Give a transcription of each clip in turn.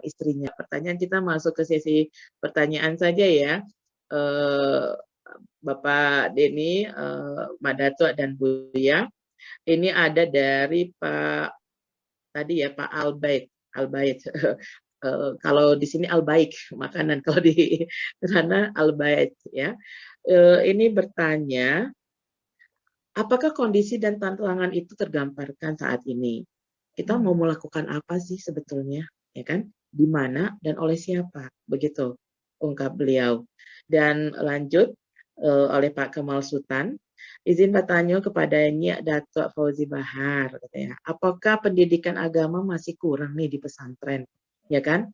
istrinya. Pertanyaan kita masuk ke sesi pertanyaan saja ya. Bapak Denny, Mbak Datuk dan Buya. Ini ada dari Pak tadi ya, Pak Albaik. Kalau di sini Albaik makanan, kalau di sana Albaik ya. Ini bertanya, apakah kondisi dan tantangan itu tergambarkan saat ini? Kita mau melakukan apa sih sebetulnya, ya kan? Di mana dan oleh siapa? Begitu ungkap beliau. Dan lanjut oleh Pak Kemal Sultan, izin bertanya kepadanya Datuk Fauzi Bahar, katanya, apakah pendidikan agama masih kurang nih di pesantren, ya kan?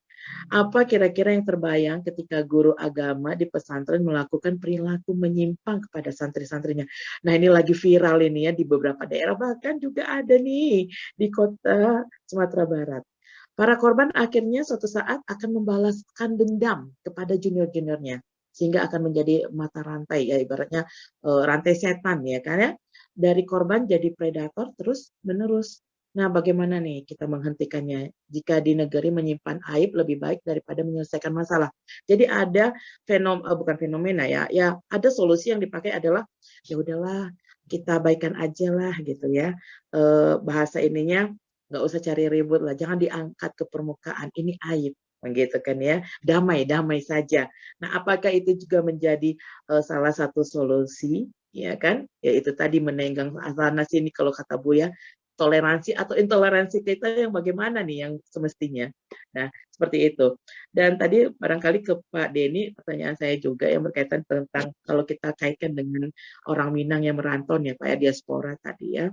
Apa kira-kira yang terbayang ketika guru agama di pesantren melakukan perilaku menyimpang kepada santri-santrinya? Nah, ini lagi viral ini ya di beberapa daerah, bahkan juga ada nih di kota Sumatera Barat. Para korban akhirnya suatu saat akan membalaskan dendam kepada junior-juniornya, sehingga akan menjadi mata rantai, ya ibaratnya rantai setan ya kan ya. Dari korban jadi predator terus menerus. Nah, bagaimana nih kita menghentikannya jika di negeri menyimpan aib lebih baik daripada menyelesaikan masalah. Jadi ada bukan fenomena ya, ya ada solusi yang dipakai adalah ya udahlah kita baikan aja lah gitu ya. Bahasa ininya nggak usah cari ribut lah, jangan diangkat ke permukaan, ini aib begitu kan ya, damai saja. Nah, apakah itu juga menjadi salah satu solusi ya kan, yaitu tadi menenggang sana sini kalau kata Buya, toleransi atau intoleransi kita yang bagaimana nih yang semestinya. Nah, seperti itu. Dan tadi barangkali ke Pak Denny, pertanyaan saya juga yang berkaitan tentang kalau kita kaitkan dengan orang Minang yang merantau ya Pak ya, diaspora tadi ya.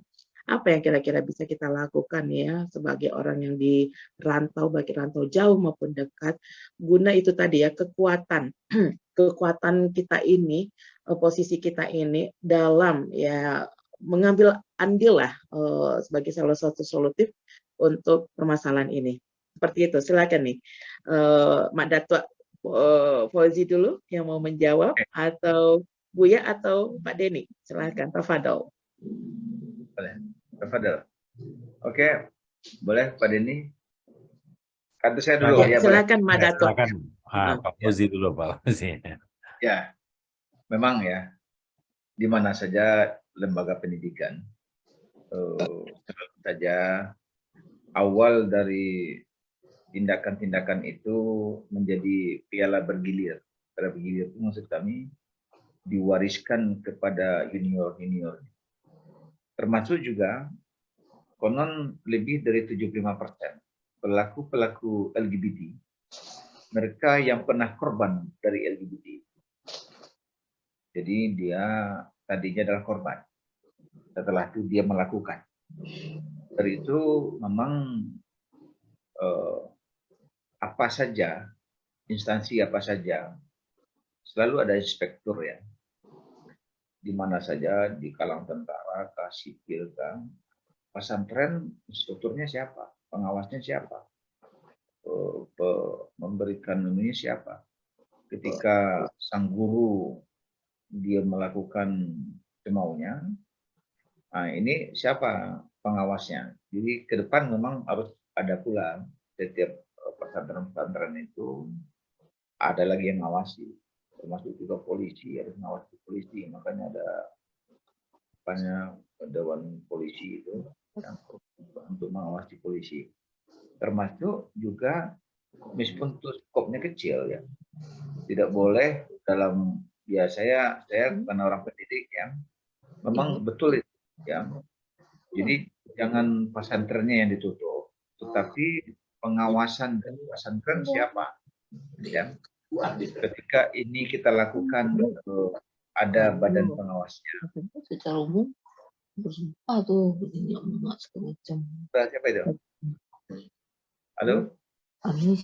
Apa yang kira-kira bisa kita lakukan ya sebagai orang yang di rantau, baik rantau jauh maupun dekat, guna itu tadi ya kekuatan kekuatan kita ini, posisi kita ini dalam ya mengambil andil lah sebagai salah satu solutif untuk permasalahan ini. Seperti itu. Silakan nih, Mak Datuk Fauzi dulu yang mau menjawab, atau Buya atau Pak Denny. Silakan, tafadhol. Boleh, tafadhol. Oke, boleh Pak Denny. Kantor saya dulu ya. Silakan Mak Datuk. Silakan Pak Fauzi dulu Pak Fauzi. Ya, memang ya, di mana saja lembaga pendidikan saja awal dari tindakan-tindakan itu menjadi piala bergilir. Piala bergilir itu maksud kami diwariskan kepada junior-junior. Termasuk juga konon lebih dari 75% pelaku-pelaku LGBT, mereka yang pernah korban dari LGBT. Jadi dia tadinya adalah korban. Setelah itu dia melakukan. Dari itu memang apa saja, instansi apa saja, selalu ada inspektur ya. Di mana saja, di kalangan tentara, sipil, pesantren, instrukturnya siapa, pengawasnya siapa, memberikan ini siapa. Ketika sang guru dia melakukan semaunya, nah ini siapa pengawasnya. Jadi ke depan memang harus ada pula setiap pesantren-pesantren itu ada lagi yang mengawasi, termasuk juga polisi, harus mengawasi polisi. Makanya ada dewan polisi itu untuk mengawasi polisi. Termasuk juga meskipun skopnya kecil ya, tidak boleh dalam ya saya bukan orang pendidik ya, memang betul itu ya. Jadi jangan pesantrennya yang ditutup, tetapi pengawasan dari pesantren siapa ya. Ketika ini kita lakukan ada badan pengawasnya. Secara umum bersumpah tuh ini emak segala macam. Siapa itu? Halo? Anies.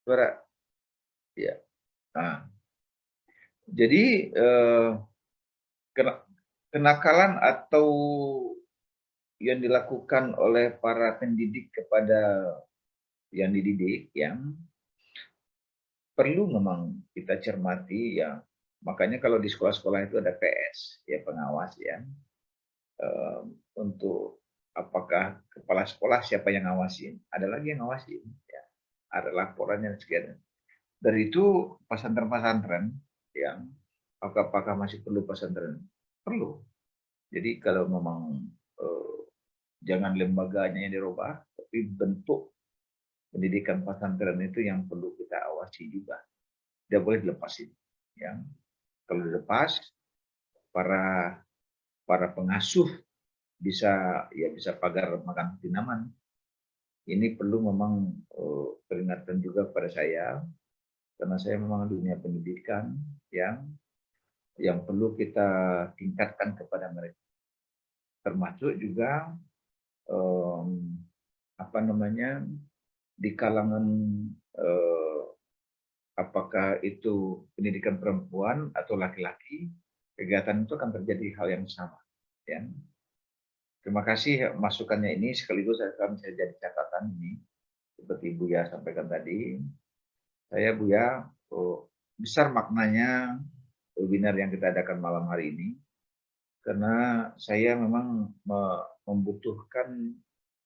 Suara? Ya. Nah, jadi kenakalan atau yang dilakukan oleh para pendidik kepada yang dididik yang perlu memang kita cermati ya. Makanya kalau di sekolah-sekolah itu ada PS ya, pengawas ya, untuk apakah kepala sekolah siapa yang ngawasin, ada lagi yang ngawasin ya. ada laporannya sekian. Dari itu pesantren-pesantren yang apakah masih perlu pesantren? Perlu. Jadi kalau memang jangan lembaganya yang dirubah, tapi bentuk pendidikan pesantren itu yang perlu kita awasi juga. Tidak boleh dilepasin. Ya. Kalau dilepas, para pengasuh bisa pagar makan tinaman. Ini perlu memang peringatan juga pada saya, karena saya memang dunia pendidikan yang perlu kita tingkatkan kepada mereka. Termasuk juga di kalangan apakah itu pendidikan perempuan atau laki-laki, kegiatan itu akan terjadi hal yang sama. Ya. Terima kasih masukannya ini, sekaligus akan saya jadi catatan ini, seperti Buya sampaikan tadi. Saya Buya, besar maknanya webinar yang kita adakan malam hari ini, karena saya memang membutuhkan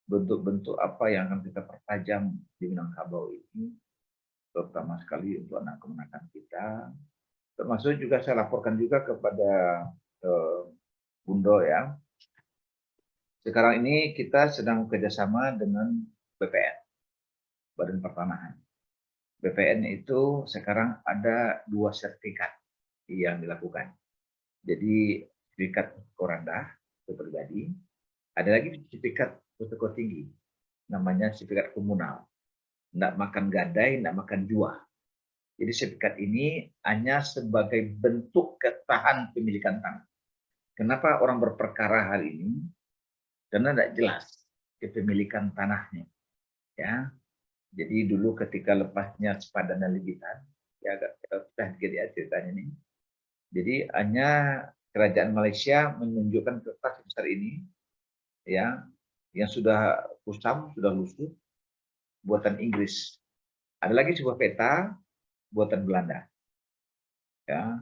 bentuk-bentuk apa yang akan kita pertajam di Minangkabau ini, terutama sekali untuk anak kemenakan kita. Termasuk juga saya laporkan juga kepada Bundo ya. Sekarang ini kita sedang kerjasama dengan BPN, Badan Pertanahan. BPN itu sekarang ada 2 sertifikat yang dilakukan. Jadi sertifikat Koranda itu pribadi, ada lagi sertifikat risiko tinggi, namanya sertifikat komunal. Tidak makan gadai, tidak makan jua. Jadi sertifikat ini hanya sebagai bentuk ketahan pemilikan tanah. Kenapa orang berperkara hari ini? Karena tidak jelas kepemilikan tanahnya. Ya, jadi dulu ketika lepasnya sepadan dan ligitan, ya agak susah dikit ceritanya ini. Jadi hanya kerajaan Malaysia menunjukkan kertas besar ini, ya, yang sudah kusam, sudah lusuh, buatan Inggris. Ada lagi sebuah peta buatan Belanda. Ya,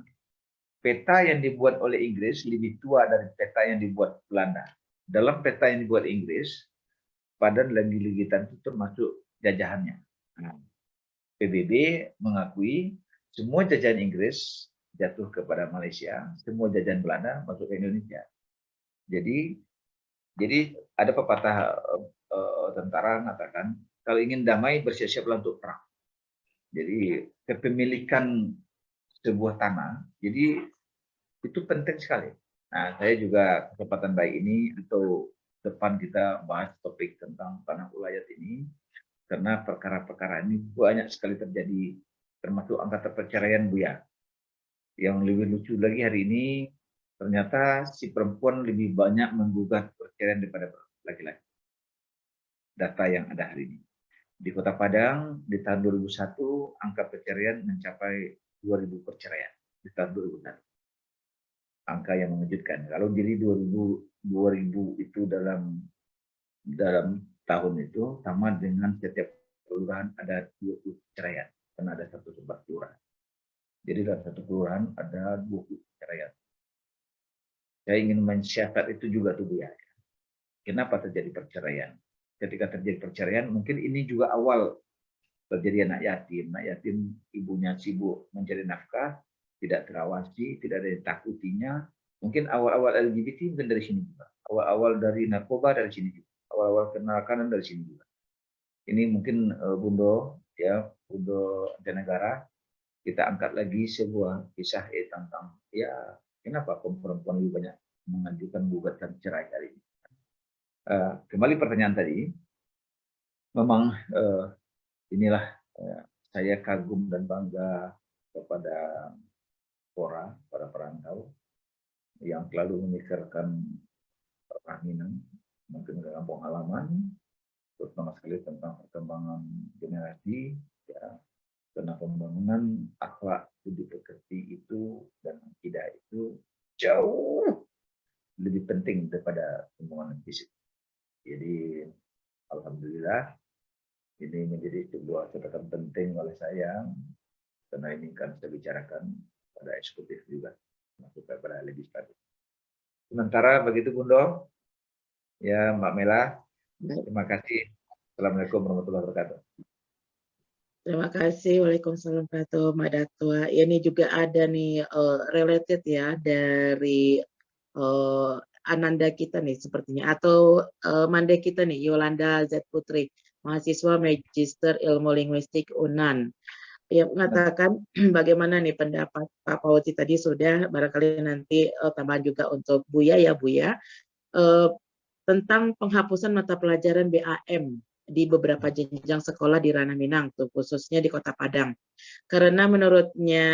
peta yang dibuat oleh Inggris lebih tua dari peta yang dibuat Belanda. Dalam peta yang dibuat Inggris, padan dan ligitan itu termasuk jajahannya. PBB mengakui semua jajahan Inggris jatuh kepada Malaysia, semua jajahan Belanda masuk ke Indonesia. Jadi ada pepatah tentara mengatakan, kalau ingin damai bersiap-siaplah untuk perang. Jadi kepemilikan sebuah tanah, jadi itu penting sekali. Nah, saya juga kesempatan baik ini atau depan kita bahas topik tentang tanah ulayat ini, karena perkara-perkara ini banyak sekali terjadi, termasuk angka perceraian Buya. Yang lebih lucu lagi hari ini, ternyata si perempuan lebih banyak menggugat perceraian daripada laki-laki. Data yang ada hari ini. Di Kota Padang, di tahun 2001, angka perceraian mencapai 2.000 perceraian di tahun 2001. Angka yang mengejutkan. Kalau jadi 2000 itu dalam tahun itu sama dengan setiap kelurahan ada 20 perceraian, karena ada satu sebab kelurahan. Jadi dalam satu kelurahan ada 20 perceraian. Saya ingin mensyarat itu juga tuh ya. Kenapa terjadi perceraian? Ketika terjadi perceraian, mungkin ini juga awal terjadi anak yatim. Anak yatim ibunya sibuk mencari nafkah, tidak terawasi, tidak ada yang takutinya. Mungkin awal-awal LGBT mungkin dari sini juga. Awal-awal dari narkoba dari sini juga. Awal-awal kenal kanan dari sini juga. Ini mungkin Bundo, ya, Bundo Negara, kita angkat lagi sebuah kisah tentang ya kenapa perempuan lebih banyak mengajukan gugatan cerai kali ini. Kembali pertanyaan tadi, memang inilah saya kagum dan bangga kepada para perantau yang selalu memikirkan perkawinan, mungkin ke kampung halaman, terutama sekali tentang perkembangan generasi, ya, karena pembangunan akhlak budi pekerti itu dan akidah itu jauh lebih penting daripada pembangunan fisik. Jadi alhamdulillah ini menjadi sebuah catatan penting oleh saya, karena ini kan saya bicarakan pada eksekutif juga, masuk kepada legislatif. Sementara begitu Bundo, ya Mbak Mela, terima kasih. Assalamualaikum warahmatullahi wabarakatuh. Terima kasih. Waalaikumsalam warahmatullahi wabarakatuh. Ini juga ada nih related ya dari Ananda kita nih sepertinya atau Mande kita nih Yolanda Z Putri, mahasiswa Magister Ilmu Linguistik UNAN. Ia mengatakan bagaimana nih pendapat Pak Fauzi tadi sudah barangkali nanti tambahan juga untuk Buya ya Buya tentang penghapusan mata pelajaran BAM di beberapa jenjang sekolah di Ranah Minang, tuh, khususnya di Kota Padang. Karena menurutnya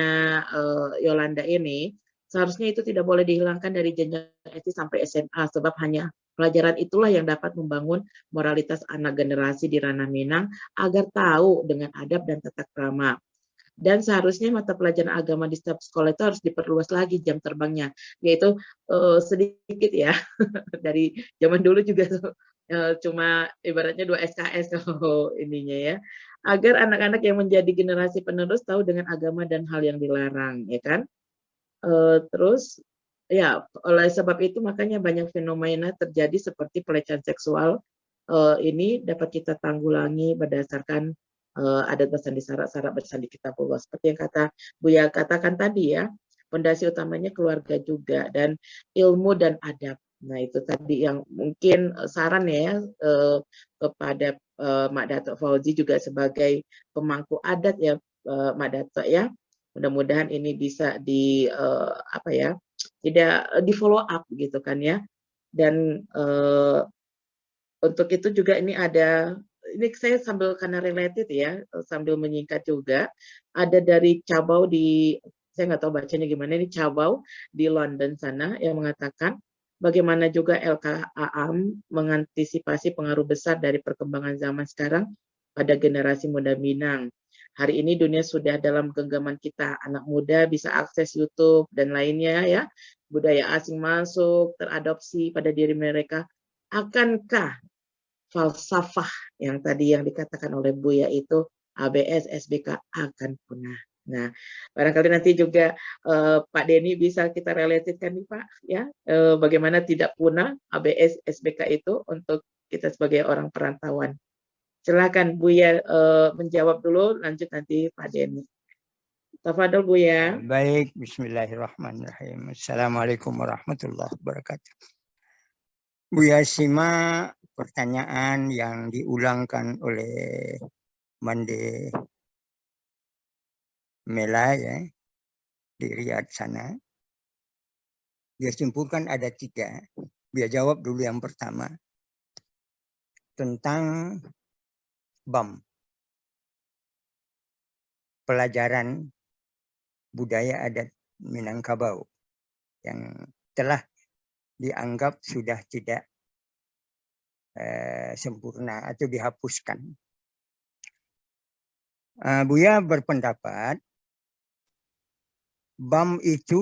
Yolanda ini, seharusnya itu tidak boleh dihilangkan dari jenjang SD sampai SMA, sebab hanya pelajaran itulah yang dapat membangun moralitas anak generasi di Ranah Minang agar tahu dengan adab dan tata krama. Dan seharusnya mata pelajaran agama di setiap sekolah itu harus diperluas lagi jam terbangnya, yaitu sedikit ya dari zaman dulu juga cuma ibaratnya 2 SKS kalau ininya ya, agar anak-anak yang menjadi generasi penerus tahu dengan agama dan hal yang dilarang, ya kan? Terus ya oleh sebab itu makanya banyak fenomena terjadi seperti pelecehan seksual ini dapat kita tanggulangi berdasarkan adat bersandi syarat bersandi kitabullah. Seperti yang kata Buya katakan tadi ya, fondasi utamanya keluarga juga dan ilmu dan adab. Nah itu tadi yang mungkin saran ya kepada Mak Dato Fauzi juga sebagai pemangku adat ya Mak Dato ya. Mudah-mudahan ini bisa di apa ya, tidak di follow up gitu kan ya. Dan untuk itu juga ini ada, ini saya sambil karena related ya, sambil menyingkat juga, ada dari Cabau di, saya nggak tahu bacanya gimana, ini Cabau di London sana yang mengatakan bagaimana juga LKAM mengantisipasi pengaruh besar dari perkembangan zaman sekarang pada generasi muda Minang. Hari ini dunia sudah dalam genggaman kita, anak muda bisa akses YouTube dan lainnya ya, budaya asing masuk, teradopsi pada diri mereka. Akankah falsafah yang tadi yang dikatakan oleh Buya itu ABS, SBK akan punah? Nah, barangkali nanti juga Pak Denny bisa kita relatedkan nih Pak, ya, bagaimana tidak punah ABS, SBK itu untuk kita sebagai orang perantauan. Silakan Buya menjawab dulu, lanjut nanti Pak Denny. Tafadhol Buya. Baik, bismillahirrahmanirrahim. Assalamualaikum warahmatullahi wabarakatuh. Buya simak pertanyaan yang diulangkan oleh Mande Mela ya, di Riyadh sana. Dia simpulkan ada 3. Dia jawab dulu yang pertama. Tentang BAM. Pelajaran budaya adat Minangkabau. Yang telah dianggap sudah tidak sempurna atau dihapuskan. Buya berpendapat BAM itu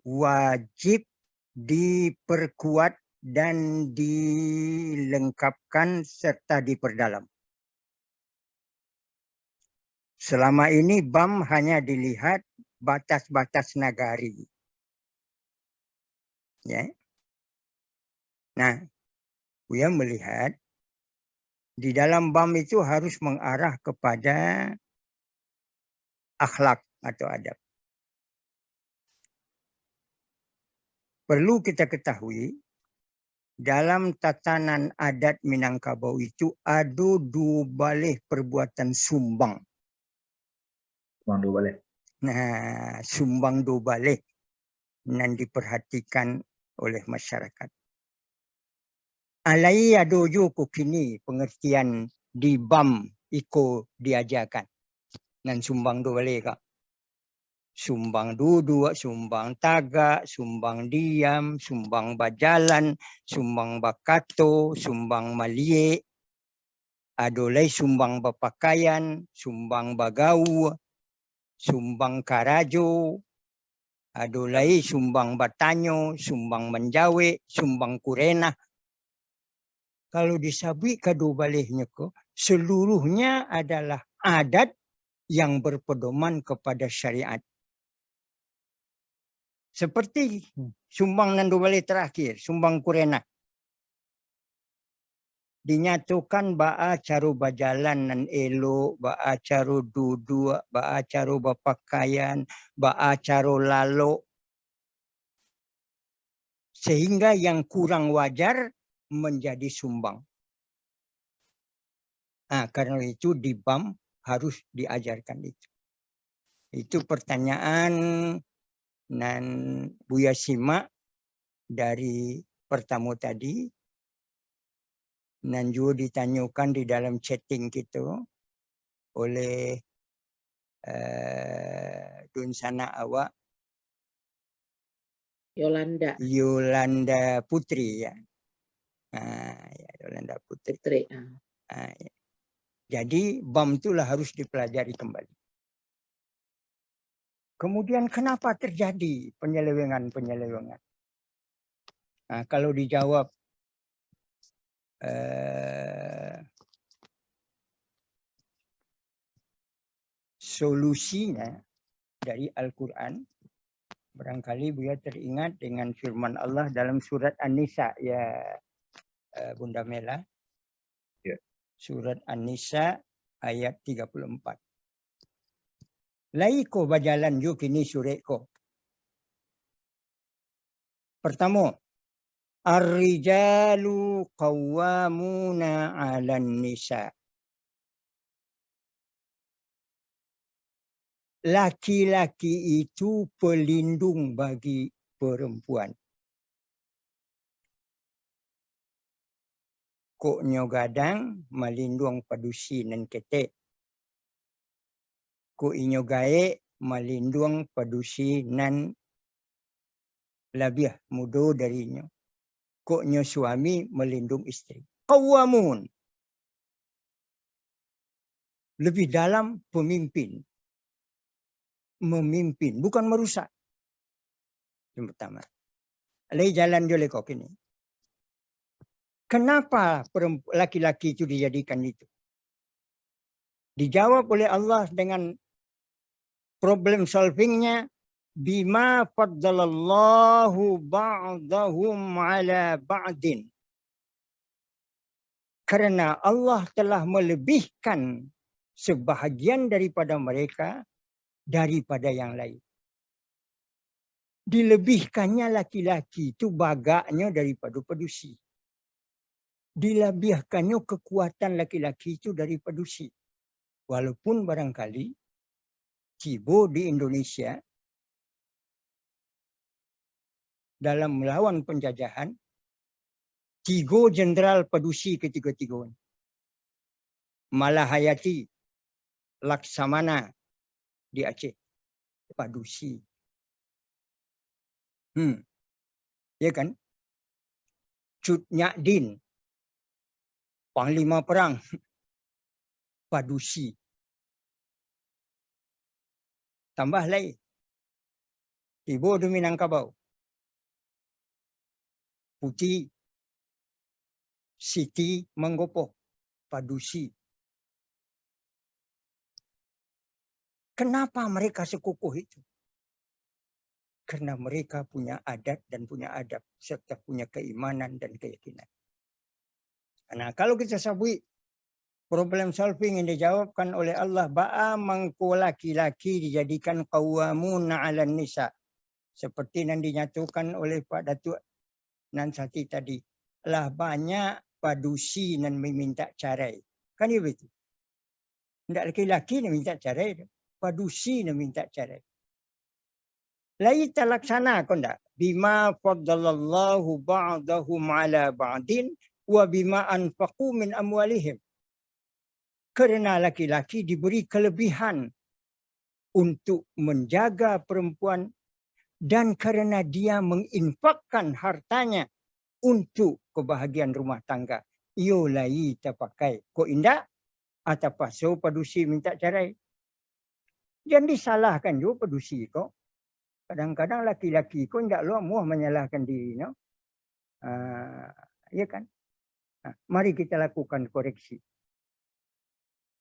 wajib diperkuat dan dilengkapkan serta diperdalam. Selama ini BAM hanya dilihat batas-batas nagari. Ya. Nah, Buya melihat di dalam BAM itu harus mengarah kepada akhlak atau adab. Perlu kita ketahui, dalam tatanan adat Minangkabau itu ada 2 perbuatan sumbang. Sumbang 2. Nah, sumbang 2 yang diperhatikan oleh masyarakat. Alai adojo ko kini pengertian di BAM iko diajarkan. Dan sumbang 2 kak. Sumbang duduk, sumbang tagak, sumbang diam, sumbang berjalan, sumbang bakato, sumbang malie, adolai sumbang berpakaian, sumbang bagau, sumbang karajo, adolai sumbang batanyo, sumbang menjawe, sumbang kurena. Kalau disabui kedua-balihnya kok, seluruhnya adalah adat yang berpedoman kepada syariat. Seperti sumbang nandubali terakhir, sumbang kurena. dinyatukan ba'a caro berjalan nan elok, ba'a caro duduk, ba'a caro berpakaian, ba'a caro lalok. Sehingga yang kurang wajar menjadi sumbang. Karena itu di BAM harus diajarkan itu. Itu pertanyaan nan Buya simak dari pertama tadi. Dan juga ditanyakan di dalam chatting kita oleh Dunsana awak Yolanda Putri ya. Ya Yolanda Putri. Ya. Jadi BAM itulah harus dipelajari kembali. Kemudian kenapa terjadi penyelewengan? Kalau dijawab solusinya dari Al-Quran, barangkali Buya teringat dengan firman Allah dalam surat An-Nisa ya Bunda Mela. Ya. Surat An-Nisa ayat 34. Laiko berjalan jo kini sureko. Pertama, Ar-rijalu qawwamuna 'alan nisa. Laki-laki itu pelindung bagi perempuan. Koknyo gadang melindung padusi nan ketek. Ko inyo gae melindung padusi nan lebih muda darinya. Koknyo suami melindung istri. Qawamun. Lebih dalam pemimpin. Memimpin, bukan merusak. Yang pertama. Lagi jalan jole kok ini. Kenapa laki-laki itu dijadikan itu? Dijawab oleh Allah dengan problem solvingnya. Bima faddalallahu ba'dahum ala ba'din. Karena Allah telah melebihkan sebahagian daripada mereka daripada yang lain. Dilebihkannya laki-laki itu bagaknya daripada padusi. Dilebihkannya kekuatan laki-laki itu dari padusi. Walaupun barangkali Cibo di Indonesia dalam melawan penjajahan, 3 jenderal padusi ketiga-tiganya. Malahayati, Laksamana di Aceh, padusi. Ya kan? Cut Nyak Din, panglima perang, padusi. Tambah lagi, Ibu di Minangkabau, Putih, Siti Manggopo, padusi. Kenapa mereka sekukuh itu? Karena mereka punya adat dan punya adab, serta punya keimanan dan keyakinan. Nah, kalau kita sabui problem solving yang dijawabkan oleh Allah, ba'a mangko laki-laki dijadikan qawwamuna 'alan nisa. Seperti yang dinyatakan oleh Pak Datuk Nan Sati tadi. Lah banyak padusi yang meminta cerai. Kan ya betul? Tidak laki-laki yang minta cerai. Padusi yang minta cerai. Lai terlaksana kau tak? Bima faddalallahu ba'dahum ala ba'din wa bima anfaqu min amwalihim. Kerana laki-laki diberi kelebihan untuk menjaga perempuan dan kerana dia menginfakkan hartanya untuk kebahagiaan rumah tangga. Iyo lai terpakai. Kau indah atau pasu padusi minta cerai. Jangan disalahkan juga padusi kau. Kadang-kadang laki-laki kau tidak muah menyalahkan diri. No? Ya kan? Mari kita lakukan koreksi.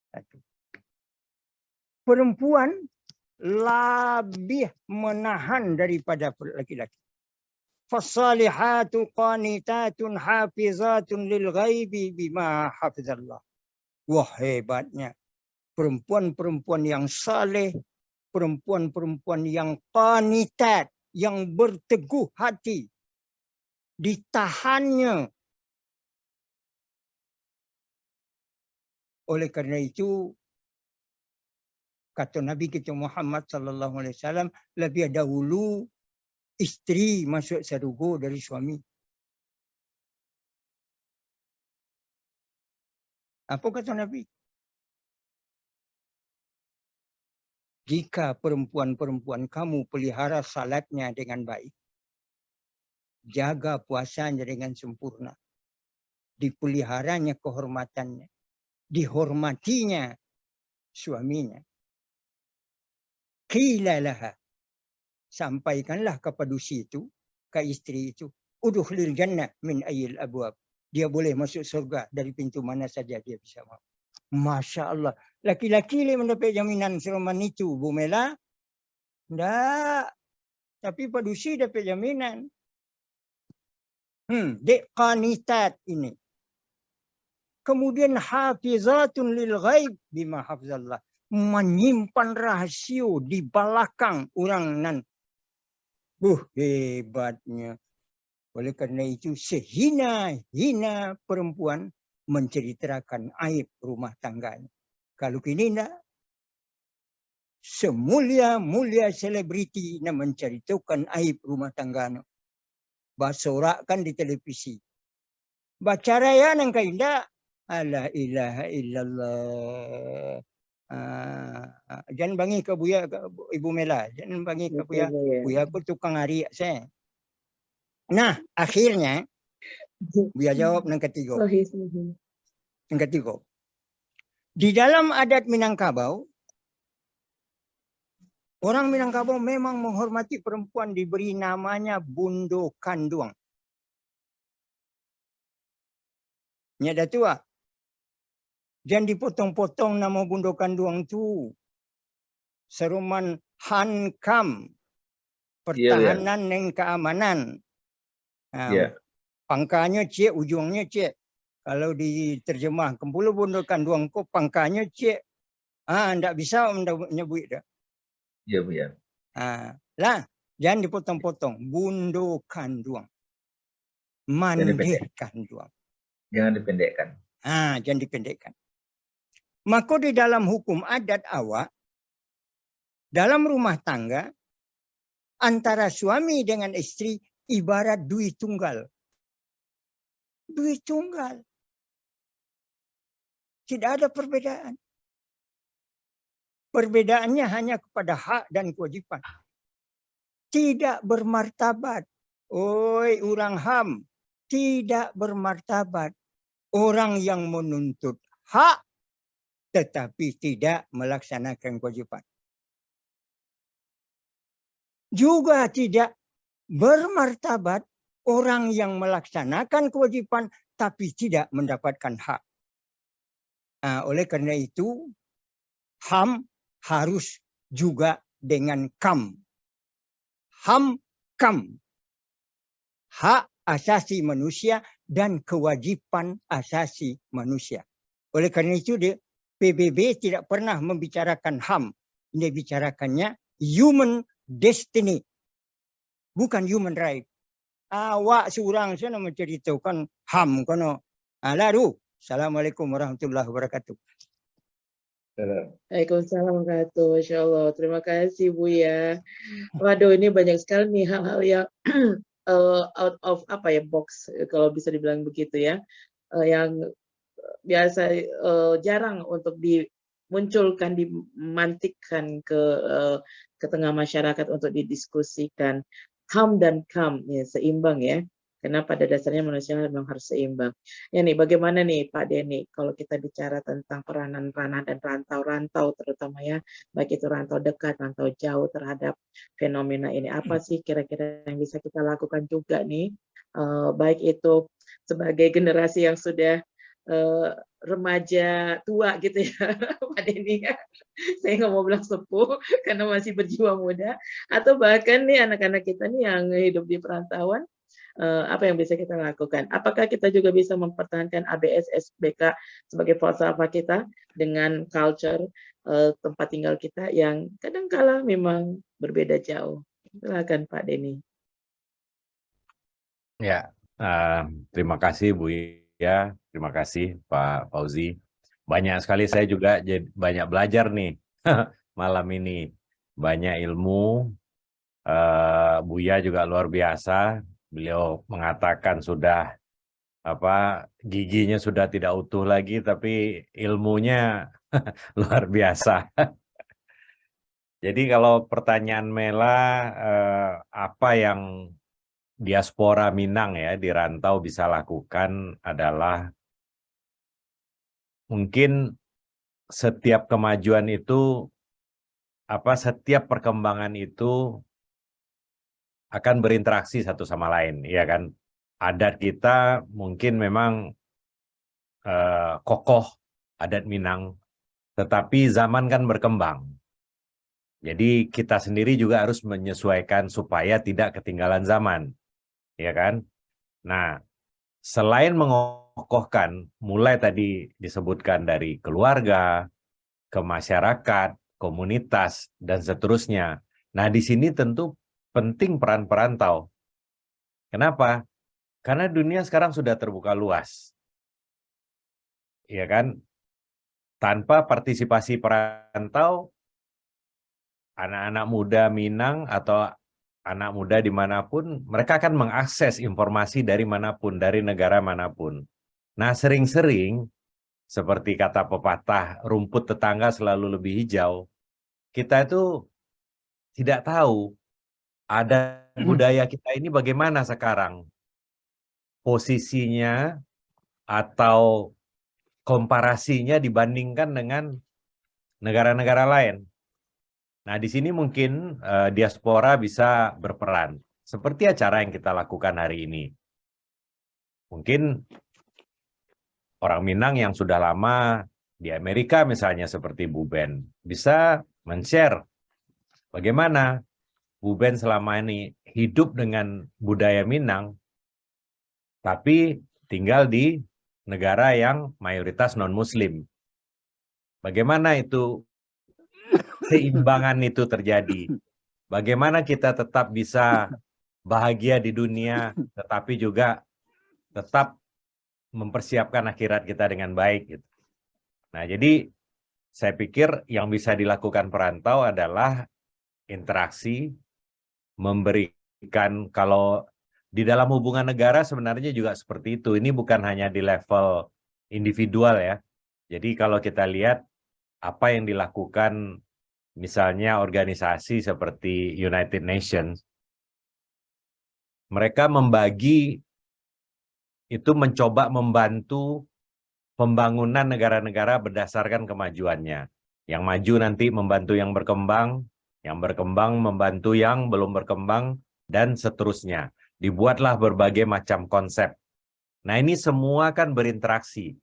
Satu. Perempuan lebih menahan daripada laki-laki. Fasalihatu qanitatun hafizatun lil ghaibi bima hafizallah. Wah, hebatnya perempuan-perempuan yang saleh, perempuan-perempuan yang qanitat, yang berteguh hati, ditahannya. Oleh karena itu, kata Nabi kita Muhammad sallallahu alaihi wasallam, lebih dahulu isteri masuk surga dari suami. Apa kata Nabi? Jika perempuan-perempuan kamu pelihara salatnya dengan baik, jaga puasanya dengan sempurna, dipeliharanya kehormatannya, dihormatinya suaminya. Qila laha, sampaikanlah kepada si itu, ke istri itu, udkhulil jannah min ayyil abwab. Dia boleh masuk surga dari pintu mana saja dia bisa masuk. Masya Allah. Laki-laki boleh mendapat jaminan seroman itu, Bu Mela? Tidak. Tapi padusi dapat jaminan. Dek qanitat ini. Kemudian hafizatun lil ghaib bima hafizallah. Menyimpan rahasia di belakang orang nan. Hebatnya. Oleh karena itu sehina-hina perempuan menceritakan aib rumah tangganya. Kalau kini tidak, semulia-mulia selebriti yang menceritakan aib rumah tangganya. Basorakkan di televisi. Baca raya nang kainda, la ilaha illallah. Jangan bangi ke Buya, Ibu Mela. Jangan bangi ke Buya. Buya aku tukang hari saya. Nah, akhirnya Buya jawab yang ketiga. Yang ketiga. Di dalam adat Minangkabau, orang Minangkabau memang menghormati perempuan, diberi namanya Bundo Kanduang. Nyada tua. Jangan dipotong-potong nama Bundo Kanduang tu. Seruman Hankam. Pertahanan dan keamanan. Pangkanya cik, ujungnya cik. Kalau diterjemah Kempulu Bundo Kanduang kok pangkanya cik. Tidak bisa menyebut dah. Iya, Bu ya. Lah, jangan dipotong-potong. Bundo Kanduang. Mandeh Kanduang. Jangan dipendekkan. Jangan dipendekkan. Maka di dalam hukum adat awak, dalam rumah tangga, antara suami dengan istri ibarat duit tunggal. Duit tunggal. Tidak ada perbedaan. Perbedaannya hanya kepada hak dan kewajiban. Tidak bermartabat. Oi, orang HAM. Tidak bermartabat. Orang yang menuntut hak tetapi tidak melaksanakan kewajiban. Juga tidak bermartabat orang yang melaksanakan kewajiban tapi tidak mendapatkan hak. Oleh karena itu, HAM harus juga dengan KAM. HAM, KAM. Hak asasi manusia dan kewajiban asasi manusia. Oleh karena itu, PBB tidak pernah membicarakan HAM. Dia bicarakannya human destiny. Bukan human right. Awak seorang sana menceritakan HAM. Lalu, Assalamualaikum warahmatullahi wabarakatuh. Waalaikumsalam warahmatullahi wabarakatuh. Masya Allah. Terima kasih Bu ya. Waduh, ini banyak sekali nih hal-hal yang out of box kalau bisa dibilang begitu ya. Yang biasa jarang untuk dimunculkan, dimantikkan ke tengah masyarakat untuk didiskusikan. HAM dan KAM ya, seimbang ya. Karena pada dasarnya manusia memang harus seimbang. Ya nih, bagaimana nih Pak Denny kalau kita bicara tentang peranan-peranan dan rantau-rantau terutama ya, baik itu rantau dekat, rantau jauh terhadap fenomena ini. Apa sih kira-kira yang bisa kita lakukan juga nih, baik itu sebagai generasi yang sudah remaja tua gitu ya, Pak Denny ya. Saya nggak mau bilang sepuh karena masih berjiwa muda, atau bahkan nih anak-anak kita nih yang hidup di perantauan, apa yang bisa kita lakukan? Apakah kita juga bisa mempertahankan ABS SBK sebagai falsafah kita dengan culture tempat tinggal kita yang kadangkala memang berbeda jauh? Silakan Pak Denny. Ya, terima kasih Bu ya, terima kasih Pak Fauzi. Banyak sekali saya juga banyak belajar nih malam ini. Banyak ilmu, Buya juga luar biasa. Beliau mengatakan sudah giginya sudah tidak utuh lagi, tapi ilmunya luar biasa. Jadi kalau pertanyaan Mela, apa yang diaspora Minang ya di rantau bisa lakukan adalah mungkin setiap kemajuan itu, setiap perkembangan itu akan berinteraksi satu sama lain, ya kan? Adat kita mungkin memang kokoh, adat Minang, tetapi zaman kan berkembang. Jadi kita sendiri juga harus menyesuaikan supaya tidak ketinggalan zaman, ya kan? Nah, selain mengokohkan, mulai tadi disebutkan dari keluarga, ke masyarakat, komunitas, dan seterusnya. Nah, di sini tentu penting peran perantau. Kenapa? Karena dunia sekarang sudah terbuka luas. Ya kan? Tanpa partisipasi perantau, anak-anak muda Minang atau anak muda dimanapun, mereka akan mengakses informasi dari manapun, dari negara manapun. Nah, sering-sering, seperti kata pepatah, rumput tetangga selalu lebih hijau, kita itu tidak tahu ada budaya kita ini bagaimana sekarang. Posisinya atau komparasinya dibandingkan dengan negara-negara lain. Nah, di sini mungkin diaspora bisa berperan. Seperti acara yang kita lakukan hari ini. Mungkin orang Minang yang sudah lama di Amerika misalnya seperti Bu Ben bisa men-share bagaimana Bu Ben selama ini hidup dengan budaya Minang tapi tinggal di negara yang mayoritas non-Muslim. Bagaimana itu keseimbangan itu terjadi? Bagaimana kita tetap bisa bahagia di dunia, tetapi juga tetap mempersiapkan akhirat kita dengan baik. Gitu. Nah, jadi saya pikir yang bisa dilakukan perantau adalah interaksi, memberikan, kalau di dalam hubungan negara sebenarnya juga seperti itu. Ini bukan hanya di level individual ya. Jadi kalau kita lihat apa yang dilakukan misalnya organisasi seperti United Nations, mereka membagi itu mencoba membantu pembangunan negara-negara berdasarkan kemajuannya. Yang maju nanti membantu yang berkembang membantu yang belum berkembang, dan seterusnya. Dibuatlah berbagai macam konsep. Nah, ini semua kan berinteraksi.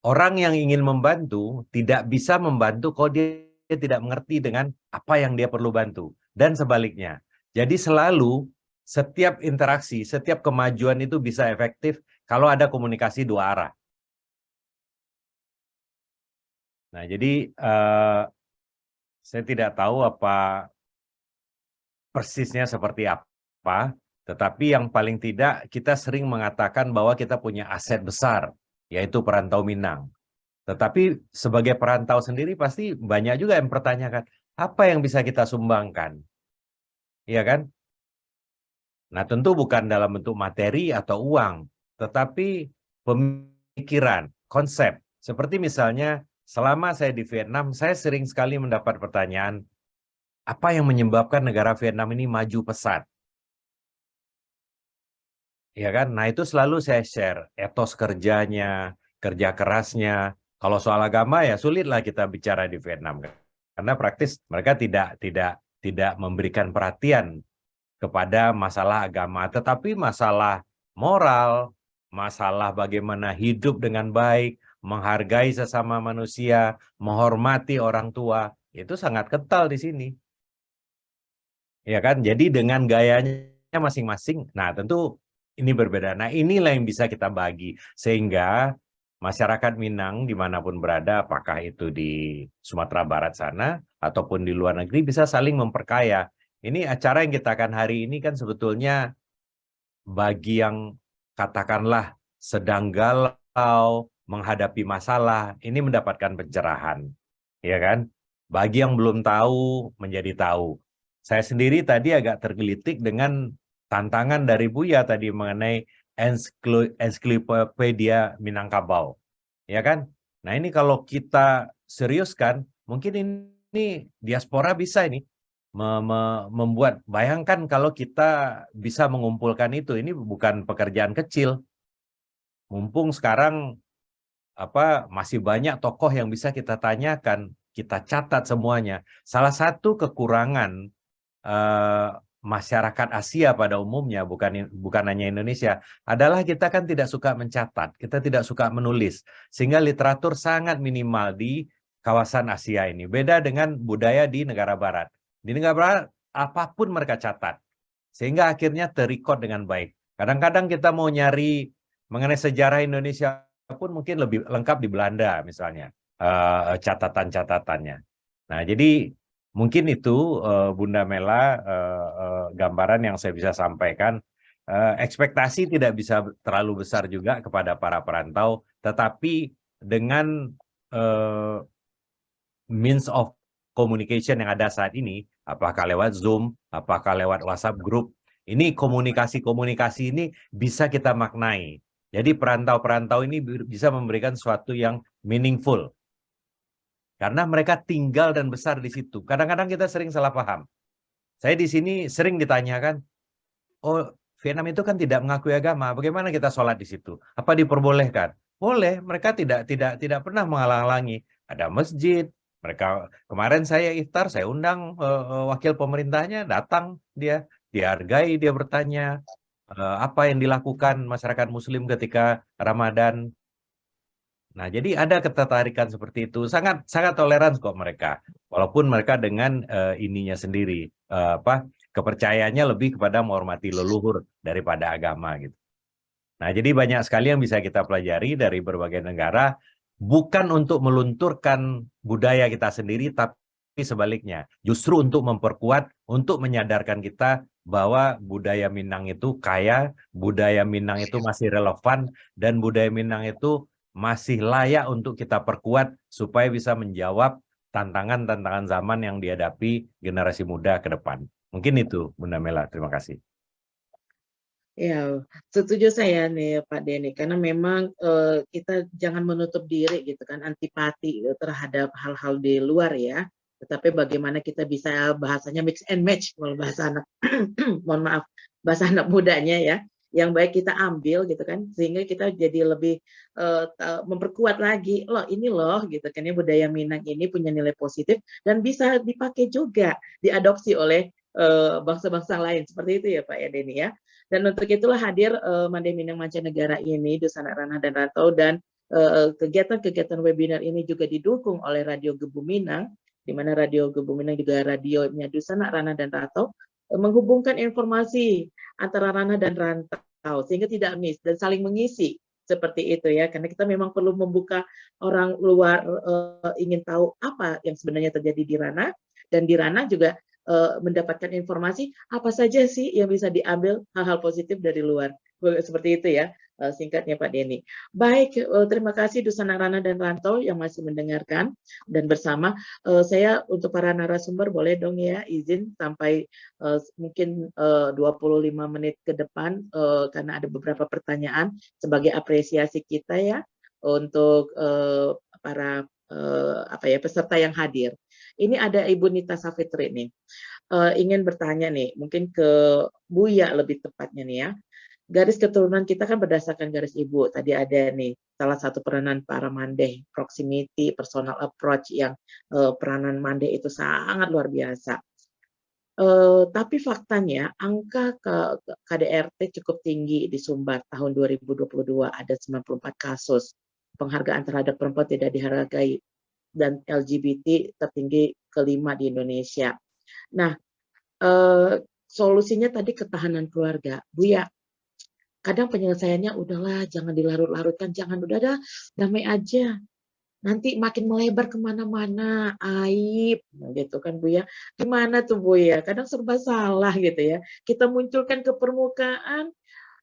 Orang yang ingin membantu tidak bisa membantu kalau dia tidak mengerti dengan apa yang dia perlu bantu. Dan sebaliknya. Jadi selalu setiap interaksi, setiap kemajuan itu bisa efektif kalau ada komunikasi dua arah. Nah, jadi saya tidak tahu apa persisnya seperti apa, tetapi yang paling tidak kita sering mengatakan bahwa kita punya aset besar, yaitu perantau Minang. Tetapi sebagai perantau sendiri pasti banyak juga yang pertanyakan, apa yang bisa kita sumbangkan? Iya kan? Nah, tentu bukan dalam bentuk materi atau uang, tetapi pemikiran, konsep. Seperti misalnya, selama saya di Vietnam, saya sering sekali mendapat pertanyaan, apa yang menyebabkan negara Vietnam ini maju pesat? Ya kan? Nah, itu selalu saya share etos kerjanya, kerja kerasnya. Kalau soal agama ya sulitlah kita bicara di Vietnam kan. Karena praktis mereka tidak memberikan perhatian kepada masalah agama, tetapi masalah moral, masalah bagaimana hidup dengan baik, menghargai sesama manusia, menghormati orang tua, itu sangat kental di sini. Ya kan? Jadi dengan gayanya masing-masing. Nah, tentu Ini berbeda. Nah, inilah yang bisa kita bagi sehingga masyarakat Minang dimanapun berada, apakah itu di Sumatera Barat sana ataupun di luar negeri, bisa saling memperkaya. Ini acara yang kita akan hari ini kan sebetulnya bagi yang katakanlah sedang galau, menghadapi masalah, ini mendapatkan pencerahan, ya kan? Bagi yang belum tahu, menjadi tahu. Saya sendiri tadi agak tergelitik dengan tantangan dari Buya tadi mengenai ensiklopedia Minangkabau, ya kan? Nah ini kalau kita seriuskan, mungkin ini diaspora bisa ini membuat, bayangkan kalau kita bisa mengumpulkan itu, ini bukan pekerjaan kecil. Mumpung sekarang masih banyak tokoh yang bisa kita tanyakan, kita catat semuanya. Salah satu kekurangan masyarakat Asia pada umumnya, bukan hanya Indonesia, adalah kita kan tidak suka mencatat, kita tidak suka menulis, sehingga literatur sangat minimal di kawasan Asia ini. Beda dengan budaya di negara Barat. Di negara Barat, apapun mereka catat, sehingga akhirnya terrecord dengan baik. Kadang-kadang kita mau nyari mengenai sejarah Indonesia pun mungkin lebih lengkap di Belanda misalnya, catatan-catatannya. Nah, jadi mungkin itu Bunda Mela gambaran yang saya bisa sampaikan. Ekspektasi tidak bisa terlalu besar juga kepada para perantau, tetapi dengan means of communication yang ada saat ini, apakah lewat Zoom, apakah lewat WhatsApp group, ini komunikasi-komunikasi ini bisa kita maknai. Jadi perantau-perantau ini bisa memberikan sesuatu yang meaningful. Karena mereka tinggal dan besar di situ. Kadang-kadang kita sering salah paham. Saya di sini sering ditanyakan, oh Vietnam itu kan tidak mengakui agama, bagaimana kita sholat di situ? Apa diperbolehkan? Boleh, mereka tidak pernah menghalang-halangi. Ada masjid, mereka kemarin saya iftar, saya undang wakil pemerintahnya, datang dia, dihargai, dia bertanya apa yang dilakukan masyarakat Muslim ketika Ramadan. Nah, jadi ada ketertarikan seperti itu, sangat toleran kok mereka, walaupun mereka dengan ininya sendiri, kepercayaannya lebih kepada menghormati leluhur daripada agama gitu. Nah, jadi banyak sekali yang bisa kita pelajari dari berbagai negara, bukan untuk melunturkan budaya kita sendiri, tapi sebaliknya, justru untuk memperkuat, untuk menyadarkan kita bahwa budaya Minang itu kaya, budaya Minang itu masih relevan, dan budaya Minang itu masih layak untuk kita perkuat supaya bisa menjawab tantangan-tantangan zaman yang dihadapi generasi muda ke depan. Mungkin itu, Bunda Mela. Terima kasih. Ya, setuju saya nih Pak Denny, karena memang kita jangan menutup diri gitu kan, antipati terhadap hal-hal di luar ya. Tetapi bagaimana kita bisa bahasanya mix and match, kalau bahasa anak, mohon maaf, bahasa anak mudanya ya, yang baik kita ambil gitu kan, sehingga kita jadi lebih memperkuat lagi, loh ini loh gitu kan ya, budaya Minang ini punya nilai positif dan bisa dipakai juga, diadopsi oleh bangsa-bangsa lain, seperti itu ya Pak Denny ya. Dan untuk itulah hadir Mandai Minang Mancanegara ini, Dusana Ranah dan Rantau, dan kegiatan-kegiatan webinar ini juga didukung oleh Radio Gebu Minang, di mana Radio Gebu Minang juga radionya Dusana Ranah dan Rantau, menghubungkan informasi antara Ranah dan Rantau, sehingga tidak miss dan saling mengisi, seperti itu ya, karena kita memang perlu membuka orang luar ingin tahu apa yang sebenarnya terjadi di Ranah, dan di Ranah juga mendapatkan informasi apa saja sih yang bisa diambil hal-hal positif dari luar. Seperti itu ya, singkatnya Pak Denny. Baik, terima kasih Dusana Ranah dan Rantau yang masih mendengarkan dan bersama. Saya untuk para narasumber boleh dong ya izin sampai mungkin 25 menit ke depan karena ada beberapa pertanyaan sebagai apresiasi kita ya untuk para peserta yang hadir. Ini ada Ibu Nita Safitri nih, ingin bertanya nih, mungkin ke Buya lebih tepatnya nih ya. Garis keturunan kita kan berdasarkan garis ibu. Tadi ada nih salah satu peranan para Mandeh, proximity, personal approach, yang peranan Mandeh itu sangat luar biasa. Tapi faktanya angka KDRT cukup tinggi di Sumbar tahun 2022, ada 94 kasus penghargaan terhadap perempuan tidak dihargai dan LGBT tertinggi kelima di Indonesia. Nah, solusinya tadi ketahanan keluarga. Buya, Kadang penyelesaiannya udahlah jangan dilarut-larutkan, jangan udah dah damai aja. Nanti makin melebar kemana-mana, aib, gitu kan Bu ya. Gimana tuh Bu ya? Kadang serba salah gitu ya. Kita munculkan ke permukaan,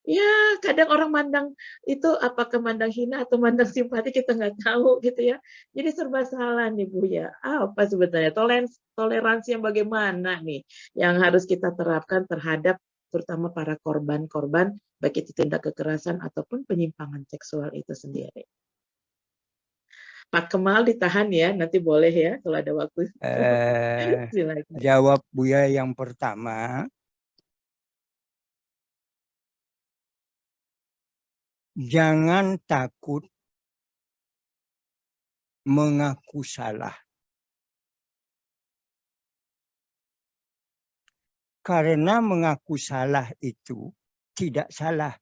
ya kadang orang mandang itu apakah mandang hina atau mandang simpati kita nggak tahu gitu ya. Jadi serba salah nih Bu ya. Apa sebetulnya toleransi yang bagaimana nih yang harus kita terapkan terhadap terutama para korban-korban baik itu tindak kekerasan ataupun penyimpangan seksual itu sendiri. Pak Kemal ditahan ya, nanti boleh ya kalau ada waktu. Silakan. Jawab Buya yang pertama. Jangan takut mengaku salah. Karena mengaku salah itu tidak salah.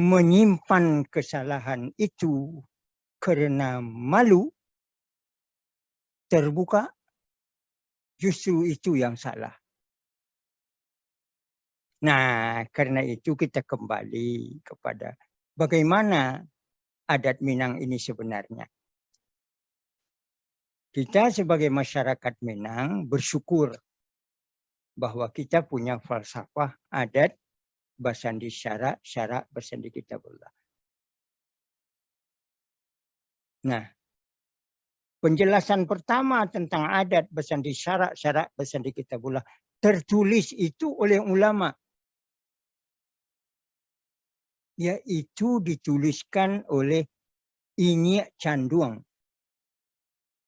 Menyimpan kesalahan itu karena malu, terbuka, justru itu yang salah. Nah, karena itu kita kembali kepada bagaimana adat Minang ini sebenarnya. Kita sebagai masyarakat Minang bersyukur bahwa kita punya falsafah adat Basandi Syara, Syara Basandi Kitabullah. Nah, penjelasan pertama tentang adat Basandi Syara, Syara Basandi Kitabullah tertulis itu oleh ulama. Yaitu dituliskan oleh Inyi Canduang,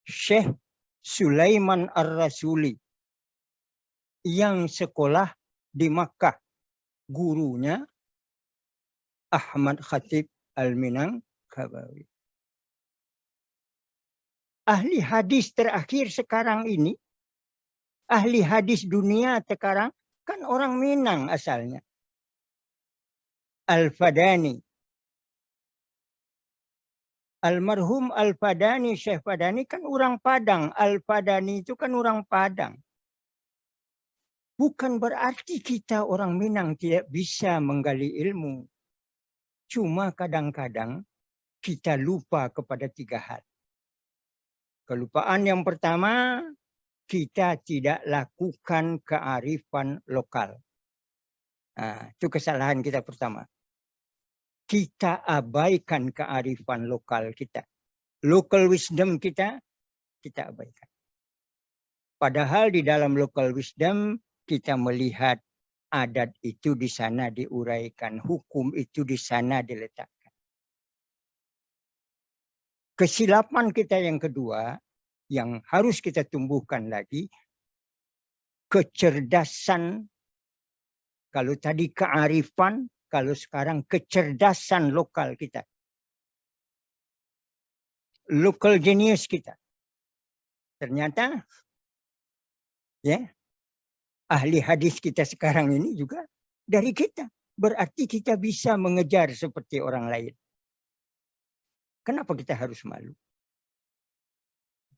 Syekh Sulaiman Ar-Rasuli yang sekolah di Makkah. Gurunya Ahmad Khatib Al-Minangkabawi. Ahli hadis terakhir sekarang ini, ahli hadis dunia sekarang kan orang Minang asalnya. Al-Fadani. Almarhum Al-Fadani, Syekh Fadani kan orang Padang. Al-Fadani itu kan orang Padang. Bukan berarti kita orang Minang tidak bisa menggali ilmu. Cuma kadang-kadang kita lupa kepada 3 hal. Kelupaan yang pertama, kita tidak lakukan kearifan lokal. Nah, itu kesalahan kita pertama. Kita abaikan kearifan lokal kita. Local wisdom kita abaikan. Padahal di dalam local wisdom kita melihat adat itu di sana diuraikan, hukum itu di sana diletakkan. Kesilapan kita yang kedua, yang harus kita tumbuhkan lagi, kecerdasan. Kalau tadi kearifan, kalau sekarang kecerdasan lokal kita. Local genius kita. Ternyata, ya, ahli hadis kita sekarang ini juga dari kita. Berarti kita bisa mengejar seperti orang lain. Kenapa kita harus malu?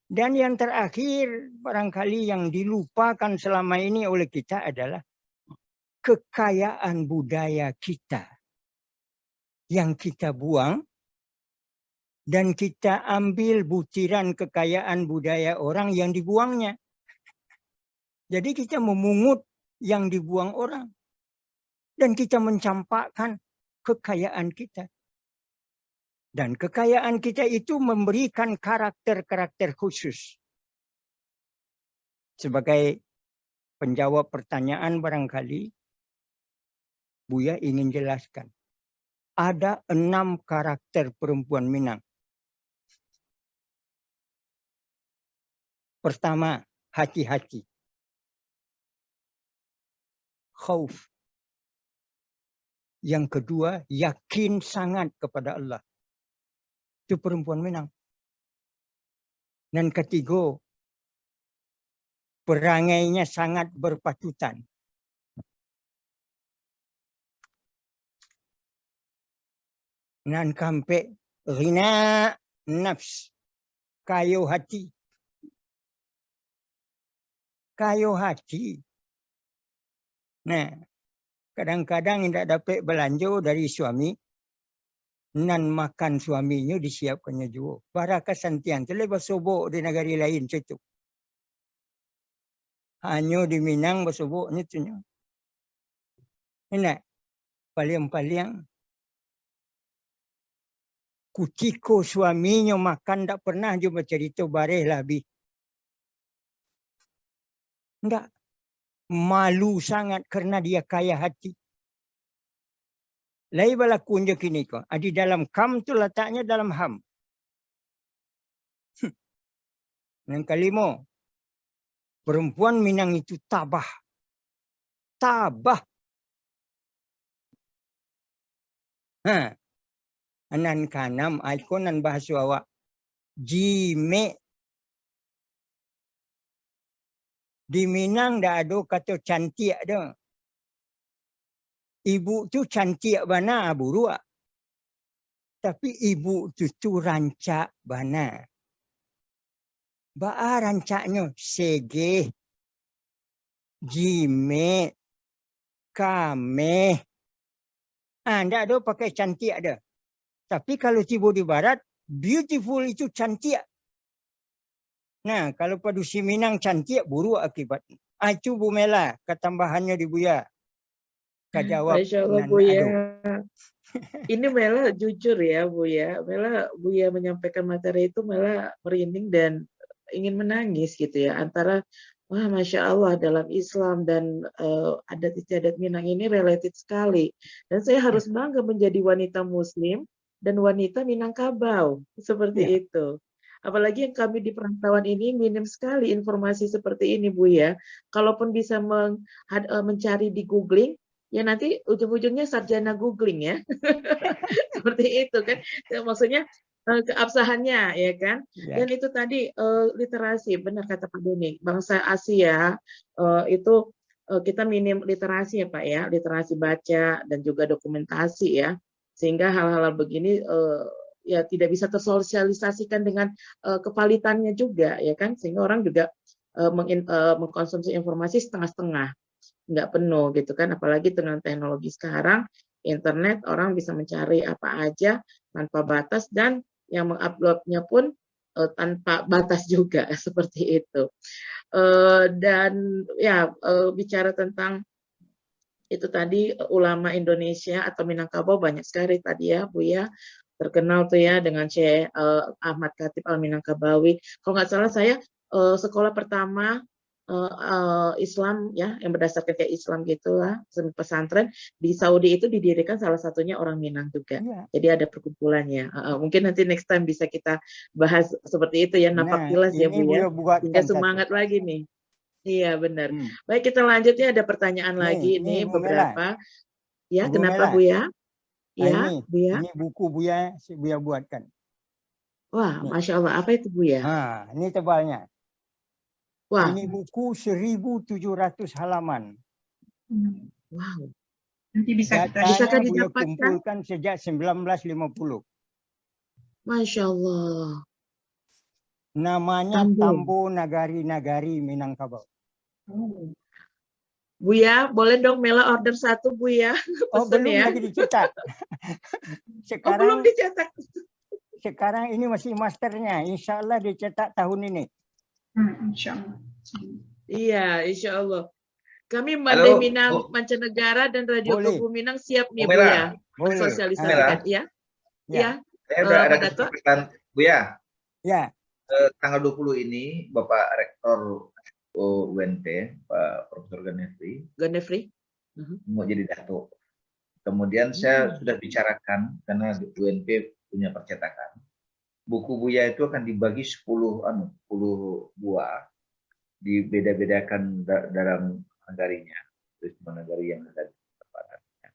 Dan yang terakhir, barangkali yang dilupakan selama ini oleh kita adalah kekayaan budaya kita yang kita buang dan kita ambil butiran kekayaan budaya orang yang dibuangnya. Jadi kita memungut yang dibuang orang dan kita mencampakkan kekayaan kita. Dan kekayaan kita itu memberikan karakter-karakter khusus. Sebagai penjawab pertanyaan barangkali, Buya ingin jelaskan. Ada 6 karakter perempuan Minang. Pertama, hati-hati. Khauf. Yang kedua, yakin sangat kepada Allah. Itu perempuan Minang. Dan ketiga, perangainya sangat berpatutan. Dan sampai ghina nafs, kayu hati. Kayu hati. Nah, kadang-kadang tidak dapat belanja dari suami, nan makan suaminya disiapkannya juga. Baraka santian, terlebih sobok di negara lain situ. Hanya di Minang bersobok ni tu. Enak, paling-paling kutiko suaminya makan tak pernah juga cerita bareh lebih. Enggak, malu sangat karena dia kaya hati. Lai berlaku je kini ko. Di dalam kam tu letaknya dalam ham. Yang kelima, perempuan Minang itu tabah. Tabah. Ha. Anan kanam ikonan bahasa awak. Jime. Di Minang dah ada kata cantik dah. Ibu tu cantik bana buruk. Tapi ibu tu rancak bana. Ba rancaknya sege, jime, kame. Ndak ada pakai cantik ada. Tapi kalau tiba di barat, beautiful itu cantik. Nah, kalau padusi Minang cantik, buruk akibat. Itu Bu Mela, ketambahannya di Buya. Kajawab Masya Allah nan Buya. ado. Ini Mela jujur ya Buya. Buya menyampaikan materi itu Mela merinding dan ingin menangis gitu ya. Antara wah Masya Allah dalam Islam dan adat istiadat Minang ini related sekali. Dan saya harus bangga menjadi wanita Muslim dan wanita Minangkabau. Seperti Ya. itu. Apalagi yang kami di perantauan ini minim sekali informasi seperti ini Bu ya. Kalaupun bisa mencari di googling, ya nanti ujung-ujungnya sarjana googling ya. Seperti itu kan. Maksudnya keabsahannya ya kan. Ya. Dan itu tadi literasi, benar kata Pak Doni. Bangsa Asia itu kita minim literasi ya Pak ya, literasi baca dan juga dokumentasi ya. Sehingga hal-hal begini ya tidak bisa tersosialisasikan dengan kevalitannya juga ya kan. Sehingga orang juga mengkonsumsi informasi setengah-setengah, nggak penuh gitu kan, apalagi dengan teknologi sekarang internet orang bisa mencari apa aja tanpa batas dan yang menguploadnya pun tanpa batas juga seperti itu. Dan ya bicara tentang itu tadi ulama Indonesia atau Minangkabau banyak sekali tadi ya Bu ya, terkenal tuh ya dengan Syekh Ahmad Khatib Al-Minangkabawi. Kalau nggak salah saya sekolah pertama Islam ya yang berdasarkan kayak Islam gitulah pesantren di Saudi itu didirikan salah satunya orang Minang juga. Ya. Jadi ada perkumpulannya. Mungkin nanti next time bisa kita bahas seperti itu ya, napak Nah, tilas ya ini Bu ya. Buya buatkan Hingga satu. semangat lagi nih. Iya benar. Baik kita lanjutnya ada pertanyaan lagi nih Bu Mela. beberapa. Ya Bu kenapa Mela. Bu ya? Ya Bu ya. Ini buku Buya buatkan. Wah Nih. Masya Allah apa itu Bu ya? Ini tebalnya. Wah. Ini buku 1.700 halaman. Wow. Nanti bisa kita Datanya Buya didapatkan? kumpulkan sejak 1950. Masya Allah. Namanya Tambun. Tambo Nagari-Nagari Minangkabau. Bu ya, boleh dong Mela order satu Bu ya. Oh, Pesen belum ya. lagi dicetak. Oh, belum dicetak. Sekarang ini masih masternya. Insya Allah dicetak tahun ini. Insya Allah. Iya, insya Allah. Kami Halo, Mandai Minang Bu. Mancanegara dan Radio Boleh. Kebu Minang siap nih Bu Bu Mela. ya. Boleh. Sosialisasikan. Iya. Iya. Saya ada Pak Dato. kesempatan, Bu ya. Ya. Tanggal 20 ini Bapak Rektor UNT, Pak Profesor Ganefri. mau jadi dato. Kemudian saya sudah bicarakan karena di UNP punya percetakan. Buku Buya itu akan dibagi 10 buah, dibeda-bedakan dalam negarinya, negari yang ada di tempatnya.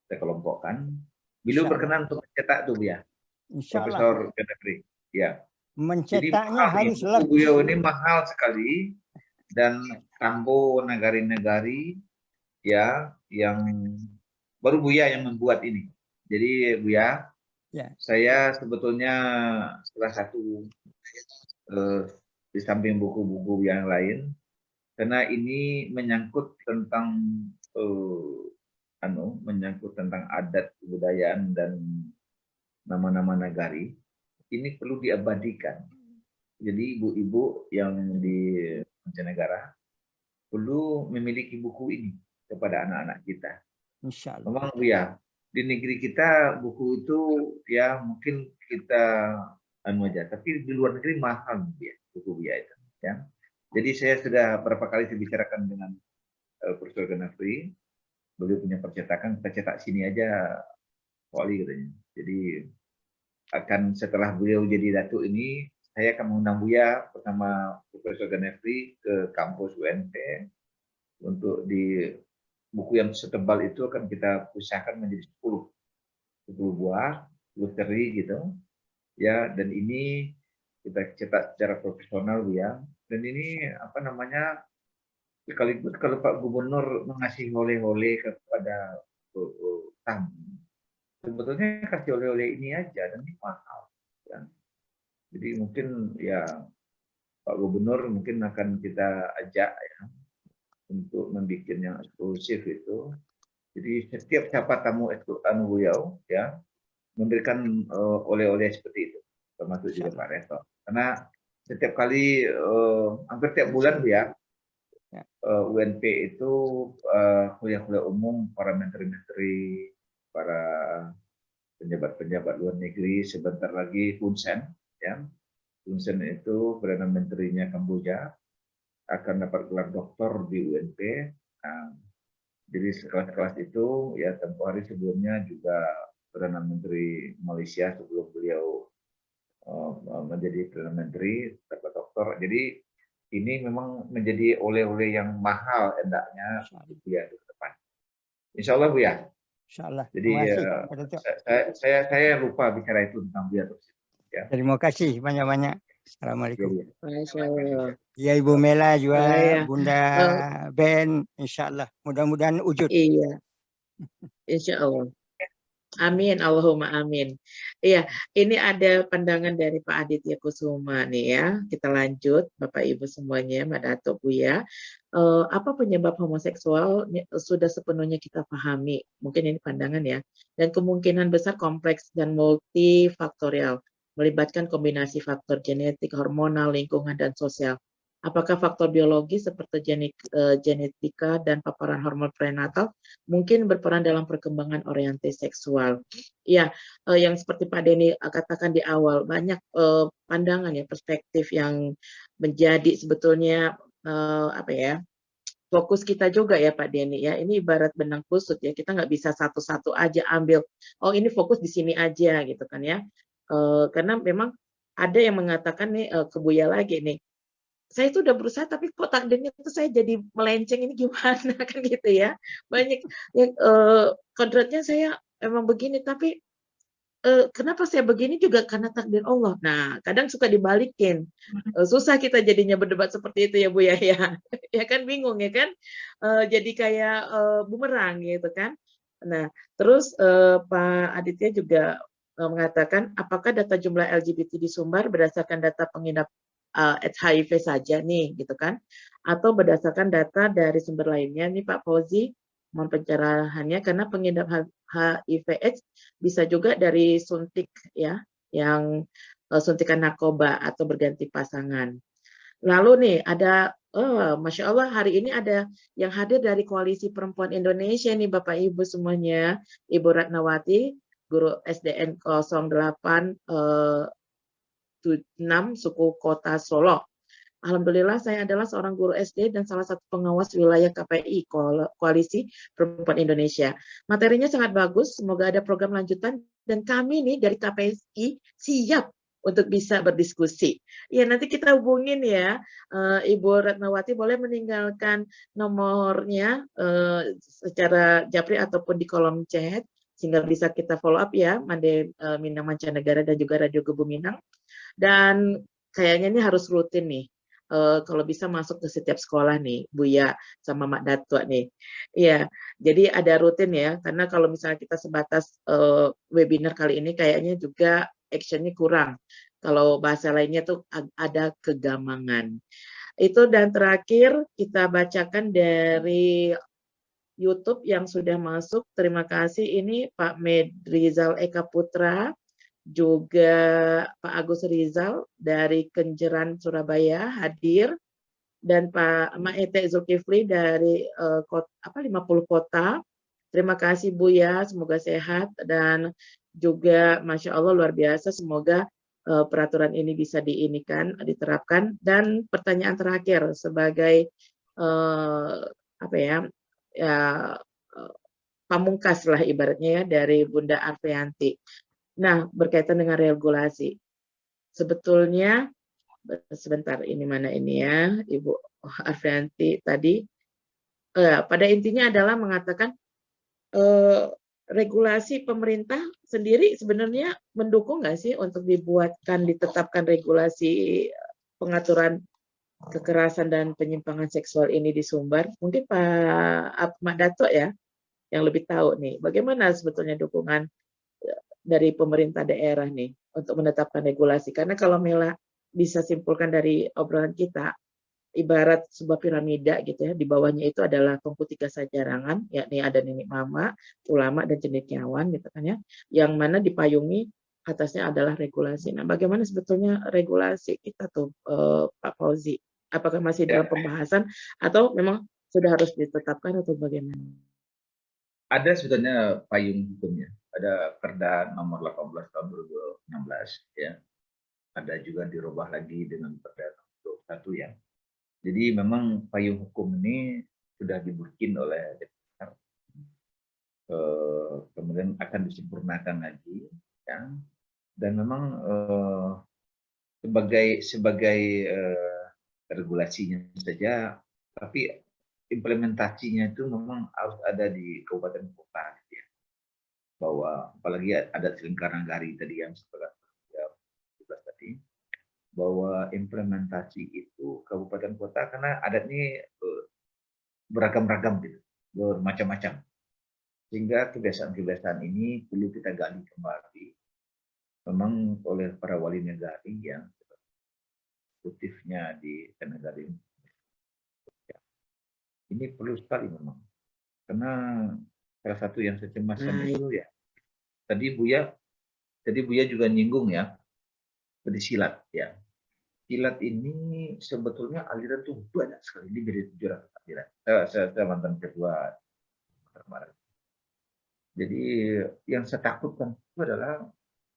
Kita kelompokkan. Beliau berkenan untuk mencetak tuh ya, Profesor Ganefri. Ya. Mencetaknya harus buku Buya ini mahal sekali dan Tambo Nagari-Nagari ya yang baru Buya yang membuat ini. Jadi Buya, saya sebetulnya salah satu di samping buku-buku yang lain, karena ini menyangkut tentang menyangkut tentang adat, kebudayaan, dan nama-nama nagari, ini perlu diabadikan. Jadi ibu-ibu yang di mancanegara perlu memiliki buku ini kepada anak-anak kita. Insya Allah. Memang ya, di negeri kita buku itu ya mungkin kita aja, tapi di luar negeri mahal ya buku itu. Ya. Jadi saya sudah beberapa kali dibicarakan dengan Profesor Ganafri, beliau punya percetakan, kita cetak sini aja, wali katanya. Jadi akan setelah beliau jadi datuk ini, saya akan mengundang Buya bersama Profesor Ganafri ke kampus UNP untuk di buku yang setebal itu akan kita pisahkan menjadi 10 buah, 10 seri gitu. Ya, dan ini kita cetak secara profesional ya. Dan ini apa namanya, sekaligus kalau Pak Gubernur mengasih oleh-oleh kepada tamu, sebetulnya kasih oleh-oleh ini aja, dan ini mahal. Ya. Jadi mungkin ya Pak Gubernur mungkin akan kita ajak ya untuk membuat yang eksklusif itu. Jadi setiap siapa tamu beliau ya memberikan oleh-oleh seperti itu, termasuk juga Pak Reto. Karena setiap kali hampir tiap bulan ya UNP itu kuliah-kuliah umum para menteri-menteri, para pejabat-pejabat luar negeri, sebentar lagi Hun Sen ya. Hun Sen itu Perdana Menterinya Kamboja akan dapat gelar doktor di UNP. Nah, jadi kelas-kelas itu ya tempoh hari sebelumnya juga Perdana Menteri Malaysia sebelum beliau menjadi Perdana Menteri dapat doktor. Jadi ini memang menjadi oleh-oleh yang mahal hendaknya ya ke depan. Insya Allah Bu ya. Insya Allah. Jadi saya lupa bicara itu tentang dia terus. Ya. Terima kasih banyak-banyak. Assalamualaikum. Masya Allah. Ya Ibu Mela juga, Ya. Bunda Ben, insya Allah. Mudah-mudahan wujud. Iya, insya Allah. Amin, Allahumma amin. Iya, ini ada pandangan dari Pak Aditya Kusuma nih ya. Kita lanjut, Bapak Ibu semuanya, Mbak Dato, Buya. Apa penyebab homoseksual sudah sepenuhnya kita pahami. Mungkin ini pandangan ya. Dan kemungkinan besar kompleks dan multifaktorial, melibatkan kombinasi faktor genetik, hormonal, lingkungan, dan sosial. Apakah faktor biologi seperti genetika dan paparan hormon prenatal mungkin berperan dalam perkembangan orientasi seksual? Ya, yang seperti Pak Denny katakan di awal, banyak pandangan ya, perspektif yang menjadi sebetulnya apa ya, fokus kita juga ya Pak Denny ya. Ini ibarat benang kusut ya, kita nggak bisa satu-satu aja ambil. Oh ini fokus di sini aja gitu kan ya. Karena memang ada yang mengatakan nih ke Buya lagi nih, saya itu udah berusaha tapi kok takdirnya itu saya jadi melenceng, ini gimana kan gitu ya. Banyak yang kodratnya saya emang begini, tapi kenapa saya begini juga karena takdir Allah. Nah, kadang suka dibalikin. Susah kita jadinya berdebat seperti itu ya Bu ya. Ya kan bingung ya kan. Jadi kayak bumerang gitu kan. Nah, terus Pak Aditya juga mengatakan apakah data jumlah LGBT di Sumbar berdasarkan data pengidap HIV saja nih gitu kan, atau berdasarkan data dari sumber lainnya nih Pak Fauzi, mohon pencerahannya, karena pengidap HIV/AIDS bisa juga dari suntik ya, yang suntikan narkoba atau berganti pasangan. Lalu nih ada Masya Allah hari ini ada yang hadir dari Koalisi Perempuan Indonesia nih Bapak Ibu semuanya, Ibu Ratnawati, guru SDN 08 6 suku Kota Solo. Alhamdulillah saya adalah seorang guru SD dan salah satu pengawas wilayah KPI Koalisi Perempuan Indonesia. Materinya sangat bagus, semoga ada program lanjutan dan kami nih dari KPI siap untuk bisa berdiskusi. Ya nanti kita hubungin ya, Ibu Ratnawati boleh meninggalkan nomornya secara japri ataupun di kolom chat sehingga bisa kita follow up ya, Made Minang Mancanegara dan juga Radio Gebu Minang. Dan kayaknya ini harus rutin nih, kalau bisa masuk ke setiap sekolah nih, Buya sama Mak Datuk nih. Iya, jadi ada rutin ya, karena kalau misalnya kita sebatas webinar kali ini kayaknya juga action-nya kurang. Kalau bahasa lainnya tuh ada kegamangan. Itu dan terakhir kita bacakan dari YouTube yang sudah masuk. Terima kasih. Ini Pak Medrizal Eka Putra, juga Pak Agus Rizal dari Kenjeran Surabaya hadir, dan Pak Maete Zulkifli dari 50 kota. Terima kasih Buya, semoga sehat, dan juga Masya Allah luar biasa, semoga peraturan ini bisa diterapkan. Dan pertanyaan terakhir sebagai pamungkas lah ibaratnya ya dari Bunda Arfianti. Nah, berkaitan dengan regulasi, sebetulnya sebentar, ini mana ini ya Ibu Arfianti tadi, pada intinya adalah mengatakan regulasi pemerintah sendiri sebenarnya mendukung nggak sih untuk ditetapkan regulasi pengaturan kekerasan dan penyimpangan seksual ini di Sumbar? Mungkin Pak Ahmad Dato ya yang lebih tahu nih, bagaimana sebetulnya dukungan dari pemerintah daerah nih untuk menetapkan regulasi. Karena kalau Mela bisa simpulkan dari obrolan kita, ibarat sebuah piramida gitu ya, di bawahnya itu adalah Tungku Tiga Sajarangan, yakni ada nenek mama, ulama, dan cendekiawan gitu kan ya, yang mana dipayungi atasnya adalah regulasi. Nah, bagaimana sebetulnya regulasi kita tuh Pak Fauzi? Apakah masih dalam pembahasan atau memang sudah harus ditetapkan atau bagaimana? Ada sebenarnya payung hukumnya. Ada Perda nomor 18 tahun 2016 ya. Ada juga dirubah lagi dengan Perda nomor 21 ya. Jadi memang payung hukum ini sudah dibikin oleh DPR. Kemudian akan disempurnakan lagi ya. Dan memang sebagai regulasinya saja, tapi implementasinya itu memang harus ada di kabupaten kota gitu ya. Bahwa apalagi ada lingkaran nagari tadi yang seperti tadi, bahwa implementasi itu kabupaten kota karena adatnya beragam-ragam gitu, bermacam-macam. Sehingga kebiasaan-kebiasaan ini perlu kita gali kembali memang oleh para wali negari yang aktifnya di negara ini. Ini perlu sekali memang. Karena salah satu yang saya cemaskan itu ya, tadi Buya juga nyinggung ya, tadi silat ya. Silat ini sebetulnya aliran tuh banyak sekali, ini dari 700 aliran. Saya mantan ketua kemarin. Jadi yang saya takutkan itu adalah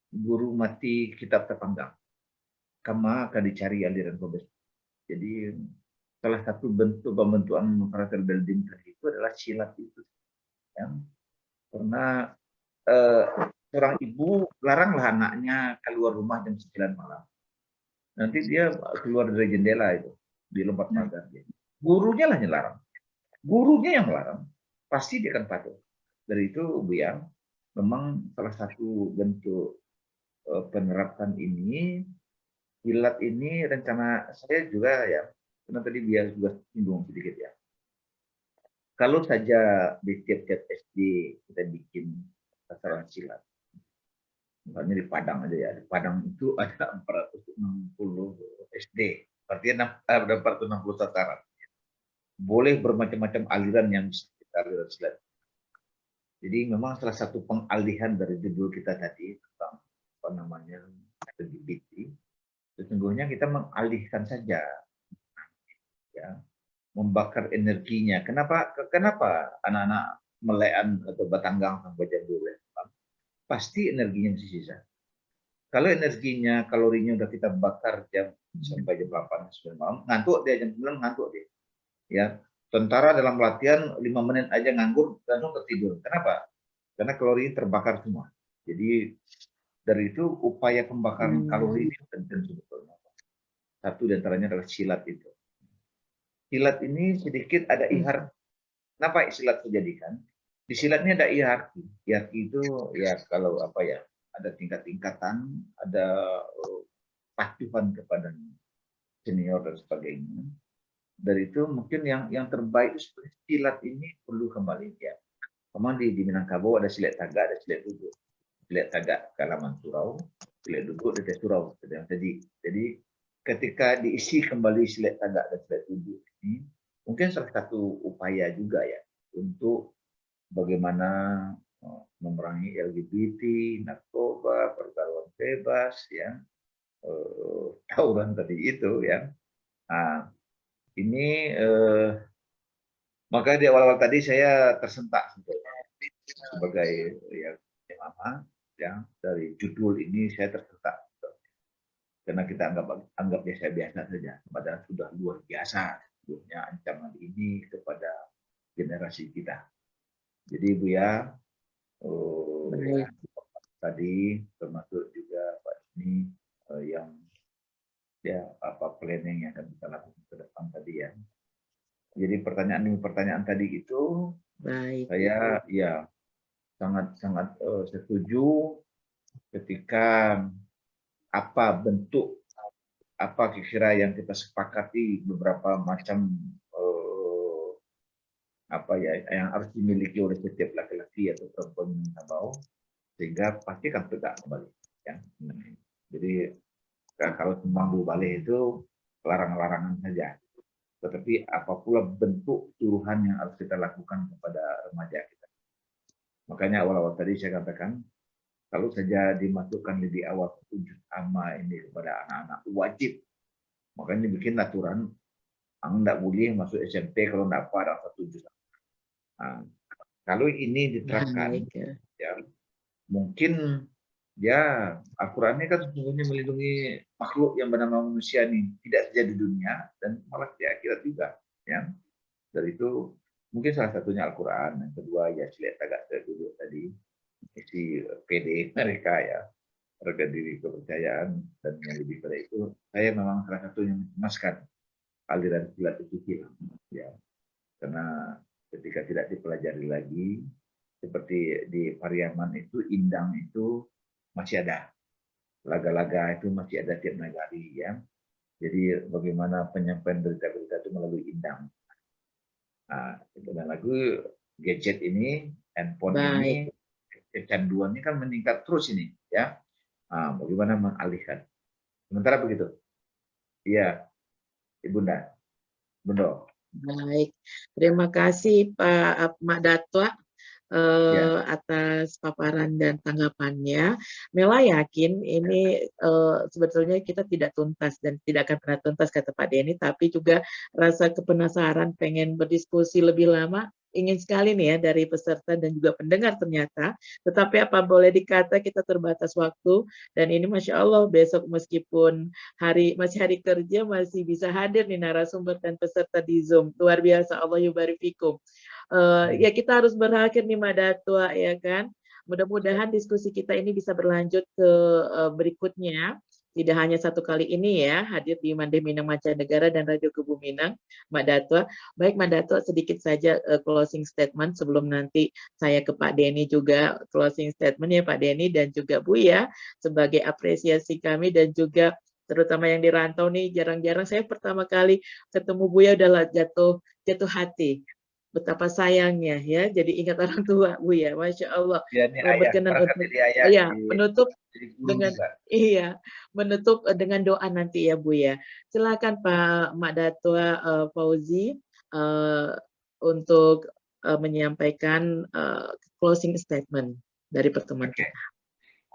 guru mati kitab terpanggang. Kama akan dicari aliran kombes. Jadi salah satu bentuk pembentukan karakter building tadi itu adalah silat itu. Ya. Karena seorang ibu laranglah anaknya keluar rumah jam 9 malam. Nanti dia keluar dari jendela itu, di lompat pagar. Gurunya lah yang larang. Gurunya yang larang, pasti dia akan patuh. Dari itu, Buya, memang salah satu bentuk penerapan ini, silat ini rencana saya juga ya, karena tadi Buya juga singgung sedikit ya. Kalau saja di tiap-tiap SD kita bikin sasaran silat, misalnya di Padang aja ya, di Padang itu ada 460 SD, artinya ada 460 sasaran. Boleh bermacam-macam aliran yang bisa kita aliran silat. Jadi memang salah satu pengalihan dari judul kita tadi tentang apa namanya LGBT, sesungguhnya kita mengalihkan saja, ya, membakar energinya. Kenapa anak-anak melean atau batanggang sampai jam 12 malam? Pasti energinya masih sisa. Kalau energinya, kalorinya udah kita bakar jam sampai jam 8 9 malam, ngantuk dia jam 9 ngantuk dia. Ya, tentara dalam latihan 5 menit aja nganggur langsung tertidur. Kenapa? Karena kalori terbakar semua. Jadi dari itu upaya pembakaran kalori ini penting sebetulnya. Satu diantaranya adalah silat itu. Silat ini sedikit ada hierarki. Kenapa silat terjadikan? Di silat ini ada hierarki. Hierarki itu ya kalau apa ya, ada tingkat-tingkatan, ada patuhan kepada senior dan sebagainya. Dari itu mungkin yang terbaik itu seperti silat ini perlu kembali ya. Memang di Minangkabau ada silat tagak, ada silat duduk. Silat tagak Kalaman Surau, silat duduk di Surau. Jadi ketika diisi kembali silat tagak dan silat duduk ini, mungkin salah satu upaya juga ya untuk bagaimana memerangi LGBT, narkoba, pergaulan bebas, ya, tawuran tadi itu, ya. Nah, ini maka di awal-awal tadi saya tersentak sebagai ya, mama, ya, dari judul ini saya tersentak karena kita anggap biasa-biasa saja, padahal sudah luar biasa sebetulnya ancaman ini kepada generasi kita. Jadi Buya, Baik. tadi termasuk juga Pak ini yang ya apa planning yang akan kita lakukan ke depan tadi, ya. Jadi pertanyaan tadi itu Baik. saya ya sangat setuju ketika apa bentuk apa kira-kira yang kita sepakati beberapa macam apa ya yang harus dimiliki oleh setiap laki-laki atau perempuan Minangkabau sehingga pasti akan tegak kembali, ya. Jadi kalau mampu balik itu larang-larangan saja, tetapi apa pula bentuk tuduhan yang harus kita lakukan kepada remaja kita. Makanya awal-awal tadi saya katakan kalau saja dimasukkan lebih awal petunjuk ama ini kepada anak-anak wajib, makanya bikin aturan tidak boleh masuk SMP kalau tidak ada petunjuk. Nah, kalau ini diterapkan, Baik. ya mungkin ya Al-Quran ini kan sesungguhnya melindungi makhluk yang bernama manusia ini, tidak saja di dunia dan malah di akhirat juga, ya. Dari itu mungkin salah satunya Al-Quran, yang kedua ya silat tagak dulu tadi, isi PD mereka, ya, harga diri, kepercayaan, dan yang lebih pada itu saya memang salah satu yang mencemaskan aliran silat itu hilang, ya, karena ketika tidak dipelajari lagi seperti di Pariaman itu, Indang itu masih ada, laga-laga itu masih ada tiap negari, ya. Jadi bagaimana penyampaian berita-berita itu melalui Indang. Nah, dan lagu gadget ini, handphone ini, kecanduannya kan meningkat terus ini, ya. Nah, bagaimana mengalihkan? Sementara begitu, iya, Ibunda, Bundo. Baik. Terima kasih Pak Mak Datwa Ya. atas paparan dan tanggapannya. Mela yakin ini sebetulnya kita tidak tuntas dan tidak akan pernah tuntas kata Pak Denny, tapi juga rasa kepenasaran pengen berdiskusi lebih lama ingin sekali nih ya dari peserta dan juga pendengar ternyata. Tetapi apa boleh dikata kita terbatas waktu dan ini Masya Allah besok meskipun masih hari kerja masih bisa hadir nih narasumber dan peserta di Zoom. Luar biasa, Allah yubarik fikum. Ya kita harus berakhir nih Mbak Datwa, ya kan. Mudah-mudahan diskusi kita ini bisa berlanjut ke berikutnya. Tidak hanya satu kali ini ya, hadir di Mande Minang Mancanegara dan Radio Kebu Minang, Mbak Datwa. Baik Mbak Datwa, sedikit saja closing statement sebelum nanti saya ke Pak Denny juga closing statement ya Pak Denny dan juga Bu ya, sebagai apresiasi kami dan juga terutama yang di rantau nih jarang-jarang saya pertama kali ketemu Buya udah jatuh hati. Betapa sayangnya ya, jadi ingat orang tua Buya, Masya Allah. Ya, ini ayah, Berkenan untuk ayah ya menutup dengan juga. Menutup dengan doa nanti ya Buya. Silakan Pak Mak Datwa Fauzi untuk menyampaikan closing statement dari pertemuan kita.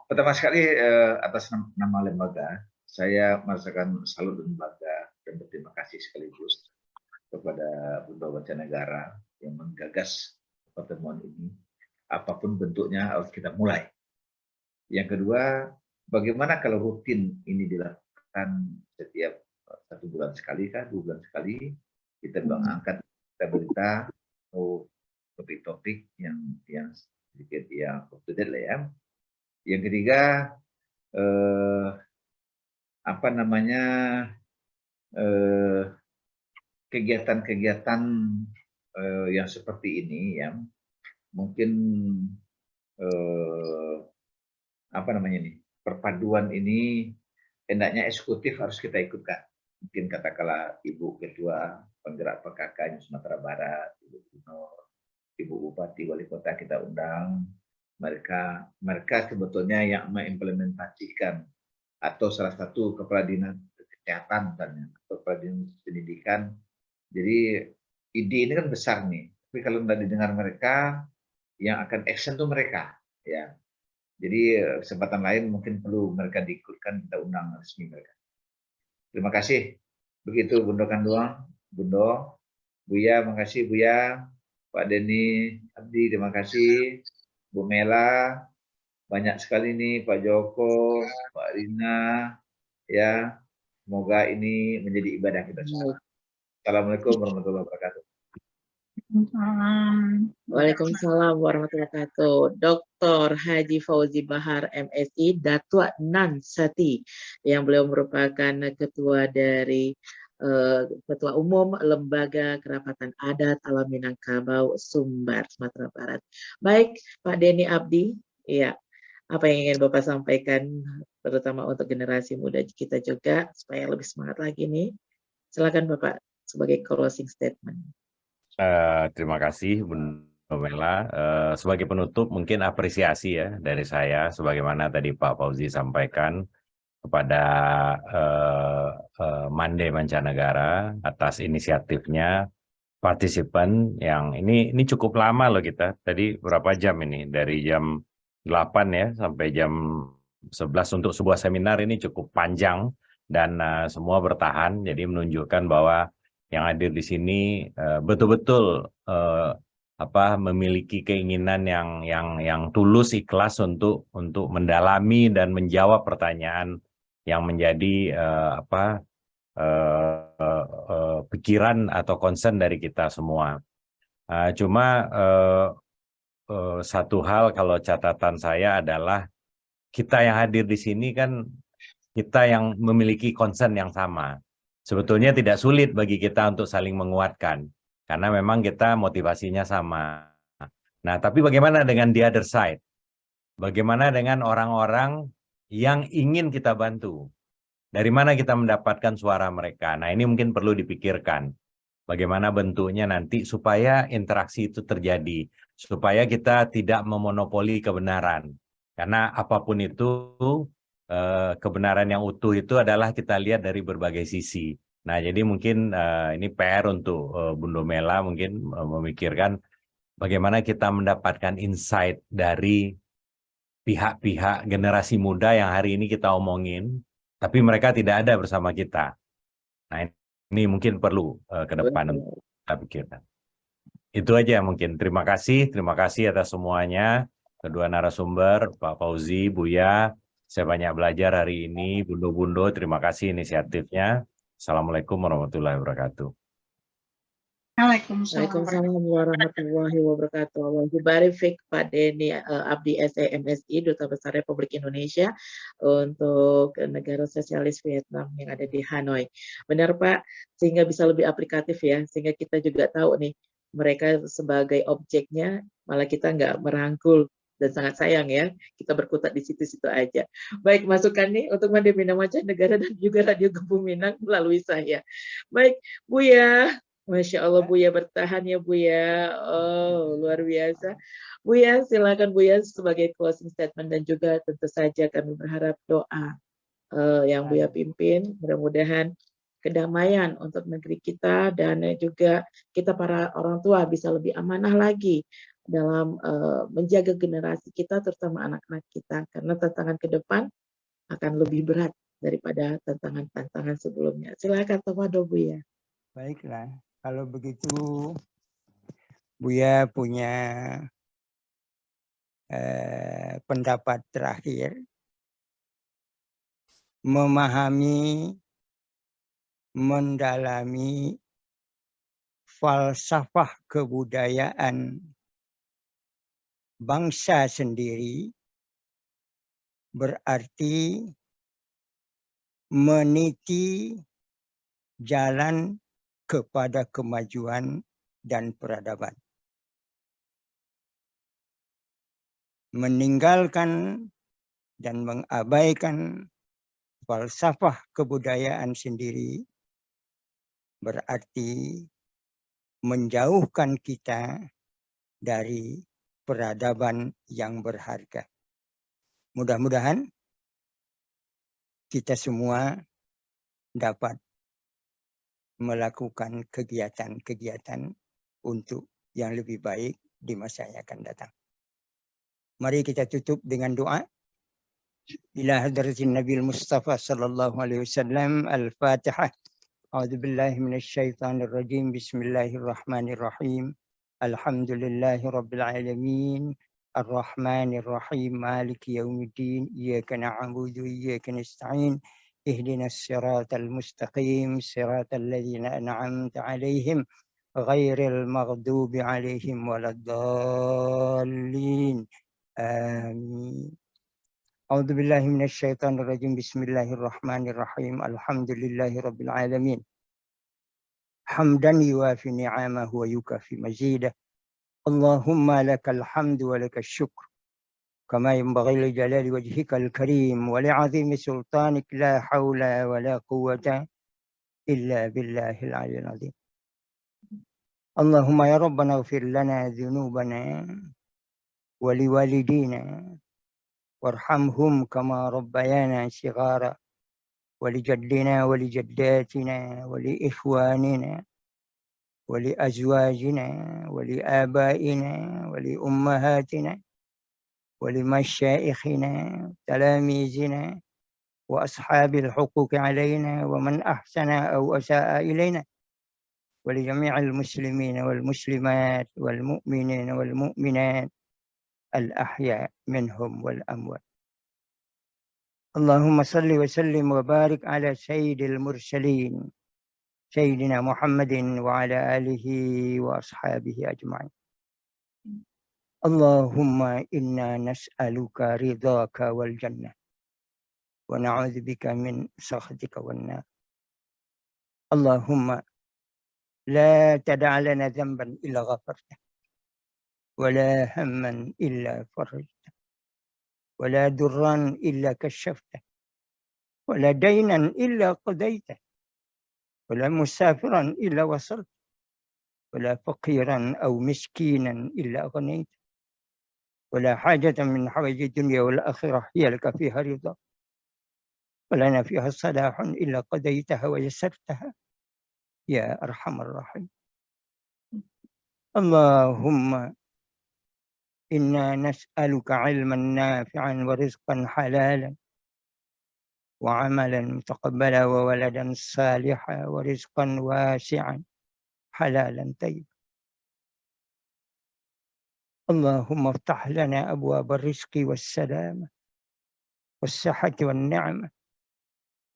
Pertama sekali atas nama lembaga, saya merasakan salut dan bangga dan berterima kasih sekaligus kepada Bunda Mancanegara yang menggagas pertemuan ini. Apapun bentuknya harus kita mulai. Yang kedua, bagaimana kalau rutin ini dilakukan setiap 1 bulan sekali kah, 2 bulan sekali, kita mengangkat berita atau topik-topik yang sedikit yang up to date lah ya. Yang ketiga, kegiatan-kegiatan yang seperti ini ya, mungkin perpaduan ini hendaknya eksekutif harus kita ikutkan. Mungkin katakanlah Ibu Ketua Penggerak PKK Sumatera Barat, Ibu Gubernur, Ibu Bupati, Wali Kota kita undang. Mereka sebetulnya yang mengimplementasikan atau salah satu kepala dinas kesehatan misalnya, atau kepala dinas pendidikan. Jadi ide ini kan besar nih, Tapi kalau tidak didengar mereka, yang akan action itu mereka, ya. Jadi kesempatan lain mungkin perlu mereka diikutkan, kita undang resmi mereka. Terima kasih. Begitu Bundo Kanduang, Bundo, Buya, makasih Buya, Pak Denny, Abdi, terima kasih, Bu Mela, banyak sekali nih Pak Joko, Pak Rina, ya. Semoga ini menjadi ibadah kita semua. Assalamualaikum warahmatullahi wabarakatuh. Waalaikumsalam warahmatullahi wabarakatuh. Dr. Haji Fauzi Bahar, MSI, Datua Nan Sati, yang beliau merupakan ketua dari Ketua Umum Lembaga Kerapatan Adat Alam Minangkabau, Sumbar, Sumatera Barat. Baik, Pak Denny Abdi, ya, apa yang ingin Bapak sampaikan, terutama untuk generasi muda kita juga, supaya lebih semangat lagi nih. Silakan Bapak sebagai closing statement. Terima kasih Bu Mela. Sebagai penutup mungkin apresiasi ya dari saya, sebagaimana tadi Pak Fauzi sampaikan kepada Mande Mancanegara atas inisiatifnya, partisipan yang ini cukup lama loh kita. Tadi berapa jam ini? Dari jam 8 ya sampai jam 11 untuk sebuah seminar ini cukup panjang dan semua bertahan. Jadi menunjukkan bahwa yang hadir di sini betul-betul memiliki keinginan yang tulus, ikhlas untuk mendalami dan menjawab pertanyaan yang menjadi pikiran atau concern dari kita semua. Cuma satu hal, kalau catatan saya adalah kita yang hadir di sini kan kita yang memiliki concern yang sama. Sebetulnya tidak sulit bagi kita untuk saling menguatkan karena memang kita motivasinya sama. Nah, tapi bagaimana dengan the other side? Bagaimana dengan orang-orang yang ingin kita bantu? Dari mana kita mendapatkan suara mereka? Nah, ini mungkin perlu dipikirkan. Bagaimana bentuknya nanti supaya interaksi itu terjadi. Supaya kita tidak memonopoli kebenaran. Karena apapun itu, kebenaran yang utuh itu adalah kita lihat dari berbagai sisi. Nah, jadi mungkin ini PR untuk Bundo Mela mungkin memikirkan bagaimana kita mendapatkan insight dari pihak-pihak generasi muda yang hari ini kita omongin, tapi mereka tidak ada bersama kita. Nah, ini mungkin perlu ke depan untuk kita pikirkan. Itu aja mungkin. Terima kasih atas semuanya. Kedua narasumber, Pak Fauzi, Buya, saya banyak belajar hari ini. Bundo-bundo, terima kasih inisiatifnya. Assalamualaikum warahmatullahi wabarakatuh. Waalaikumsalam warahmatullahi wabarakatuh. Wabarakatuh Pak Denny Abdi SMSI, Duta Besar Republik Indonesia untuk negara sosialis Vietnam yang ada di Hanoi. Benar Pak, sehingga bisa lebih aplikatif ya, sehingga kita juga tahu nih mereka sebagai objeknya, malah kita nggak merangkul. Dan sangat sayang ya, kita berkutat di situ-situ aja. Baik, masukan nih untuk Mande Minang Mancanegara dan juga Radio Gembu Minang melalui saya. Baik, Buya. Masya Allah Buya bertahan ya Buya. Oh, luar biasa. Buya, silakan Buya sebagai closing statement dan juga tentu saja kami berharap doa yang Buya pimpin. Mudah-mudahan kedamaian untuk negeri kita dan juga kita para orang tua bisa lebih amanah lagi dalam menjaga generasi kita, terutama anak-anak kita. Karena tantangan ke depan akan lebih berat daripada tantangan-tantangan sebelumnya. Silakan Tafadhol Buya. Baiklah. Kalau begitu, Buya punya pendapat terakhir, memahami, mendalami falsafah kebudayaan bangsa sendiri berarti meniti jalan kepada kemajuan dan peradaban. Meninggalkan dan mengabaikan falsafah kebudayaan sendiri berarti menjauhkan kita dari peradaban yang berharga. Mudah-mudahan kita semua dapat melakukan kegiatan-kegiatan untuk yang lebih baik di masa yang akan datang. Mari kita tutup dengan doa. Ila hadratin Nabi Mustafa sallallahu alaihi wasallam. Al-Fatihah. A'udzu billahi minasy syaithanir rajim. Bismillahirrahmanirrahim. Alhamdulillahi rabbil alamin. Ar-Rahmanir Rahim. Maliki yaumiddin. Iyyaka na'budu wa iyyaka nasta'in. Ihdinas siratal mustaqim. Siratal ladzina an'amta 'alaihim ghairil maghdubi 'alaihim waladdallin. Amin. A'udzu billahi minasy syaithanir rajim. Bismillahirrahmanirrahim. Alhamdulillahi rabbil alamin. Hamdan yuwafi ni'amahu wa yukafi mazidah. Allahumma lakal hamdu wa lakal syukr. Kama yanbaghi li jalali wajhikal karim wa li'azimi sultanik la hawla wa la quwwata illa billahil aliyyil azim. Allahumma ya Rabbana ighfir lana dhunubana wa liwalidina warhamhum kama rabbayana shighara wa lijaddina wa lijaddatina wa liikhwanina wa liazwajina wa liabaina wa liummahatina wa limasyaikhina talamizina wa ashabil huquqi alaina wa man ahsana aw asaa ilaina wa lijami'il muslimina wal muslimat wal mu'minina wal mu'minat al-ahya minhum wal amwat. Allahumma salli wa sallim wa barik ala sayyidil mursalin sayyidina Muhammadin wa ala alihi wa ashabihi ajma'in. Allahumma inna nas'aluka ridhaka wal jannah wa na'udzubika min sakhatika wan nar. Allahumma la tada' lana dhanban illa ghafartah wa la hamman illa farajtah wa la durran illa kashaftah wa la daynan illa qadaytah wa la musafiran illa wasaltah wa la faqiran aw miskinan illa aghnaytah wa la hajatan min hawaiji dunya wal akhirah hiya laka fiha ridha wa lana fiha salahun illa qadaytaha wa yassartaha ya arhamar rahim. Allahumma inna nas'aluka ilman nafi'an wa rizqan halalan wa amalan mutaqabbala wa waladan salihan wa rizqan wasi'an halalan tayyib. Allahumma iftah lana abwaba rizqi was-salama was-sihhati wan-ni'mah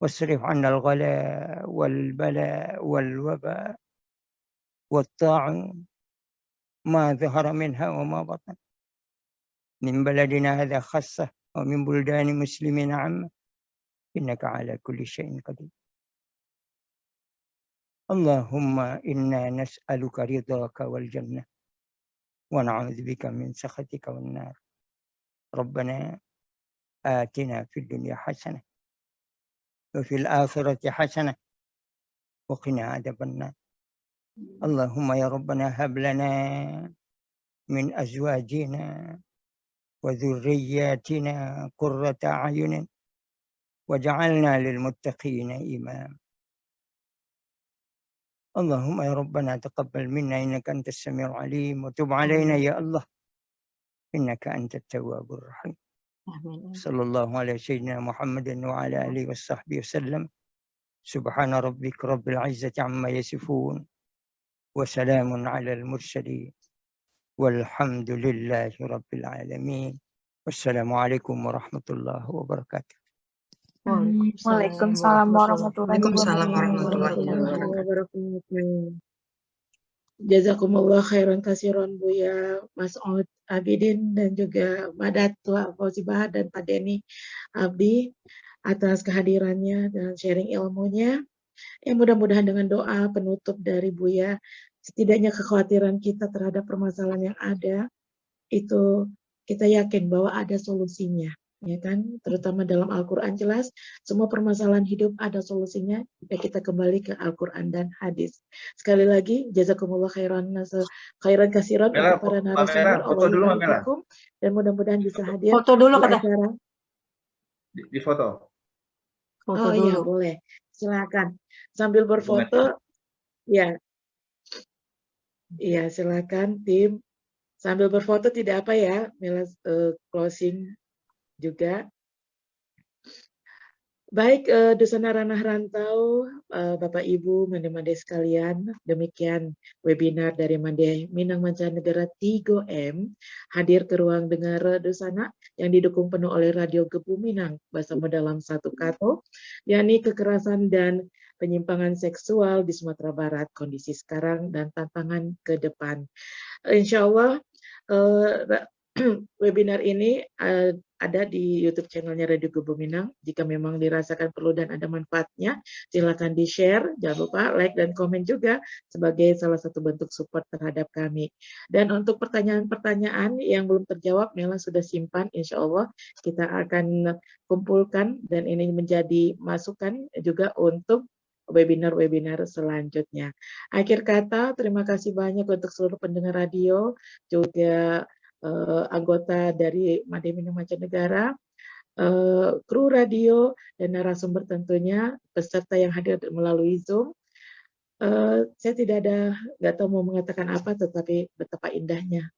wasrif 'anna al-ghala wal-bala wal-waba wat-ta'un ma dhahara minha wa ma batan min baladina hadha khassah wa min buldani muslimin 'amma innaka 'ala kulli syai'in qadir. Allahumma inna nas'aluka ridhaka wal jannah wa na'udzubika min sakhatika wan nar. Rabbana atina fid dunya hasanah wa fil akhirati hasanah wa qina adzabannar. Allahumma ya Rabbana hab lana min azwajina wa dhurriyyatina qurrata a'yunin waj'alna lil muttaqina imama. Allahumma ya Rabbana taqabbal minna innaka antas samiul alim wa tub alaina ya Allah innaka antat tawwabur rahim. Amin. Sallallahu alaihi sayyidina Muhammadin wa ala alihi washabbihi wasallam. Subhana rabbika rabbil izzati amma yasifun wa salamun alal mursalin walhamdulillahi rabbil alamin. Wassalamualaikum warahmatullahi wabarakatuh. Waalaikumsalam warahmatullahi wabarakatuh. Jazakumullah khairan kasiron Buya Mas'ud Abidin dan juga Mbak Datua Fauzi Bahar dan Pak Denny Abdi atas kehadirannya dan sharing ilmunya. Ya, mudah-mudahan dengan doa penutup dari Buya, setidaknya kekhawatiran kita terhadap permasalahan yang ada itu kita yakin bahwa ada solusinya, ya kan? Terutama dalam Al-Quran jelas semua permasalahan hidup ada solusinya. Ya, kita kembali ke Al-Quran dan hadis. Sekali lagi jazakumullah khairan kasiran untuk para narasumber. Foto dulu Mela. Dan mudah-mudahan bisa hadir Foto dulu di kata. acara. Di foto. Foto Iya dulu. boleh, silakan sambil berfoto. Ya, Iya, silakan tim. Sambil berfoto tidak apa ya, Mela closing juga. Baik, Dusana Ranah Rantau, Bapak Ibu, Mande-Mande sekalian, demikian webinar dari Mande Minang Mancanegara 3M hadir ke ruang dengar Dusana yang didukung penuh oleh Radio Gebu Minang bersama dalam satu kato, yakni kekerasan dan penyimpangan seksual di Sumatera Barat, kondisi sekarang dan tantangan ke depan. Insya Allah webinar ini ada di YouTube channelnya Radio Gebu Minang. Jika memang dirasakan perlu dan ada manfaatnya, silakan di-share. Jangan lupa like dan komen juga sebagai salah satu bentuk support terhadap kami. Dan untuk pertanyaan-pertanyaan yang belum terjawab, Mela sudah simpan. Insya Allah kita akan kumpulkan dan ini menjadi masukan juga untuk webinar-webinar selanjutnya. Akhir kata, terima kasih banyak untuk seluruh pendengar radio, juga anggota dari Made Minang Mancanegara, kru radio, dan narasumber tentunya, peserta yang hadir melalui Zoom. Saya nggak tahu mau mengatakan apa, tetapi betapa indahnya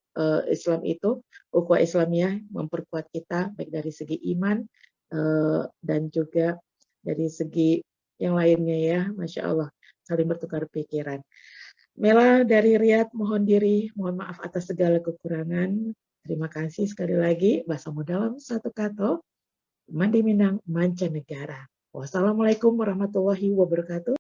Islam itu, ukhuwah Islamiyah memperkuat kita, baik dari segi iman, dan juga dari segi yang lainnya ya, Masya Allah, saling bertukar pikiran. Mela dari Riyadh mohon diri, mohon maaf atas segala kekurangan. Terima kasih sekali lagi. Bersama dalam satu kato, Made Minang Mancanegara. Wassalamualaikum warahmatullahi wabarakatuh.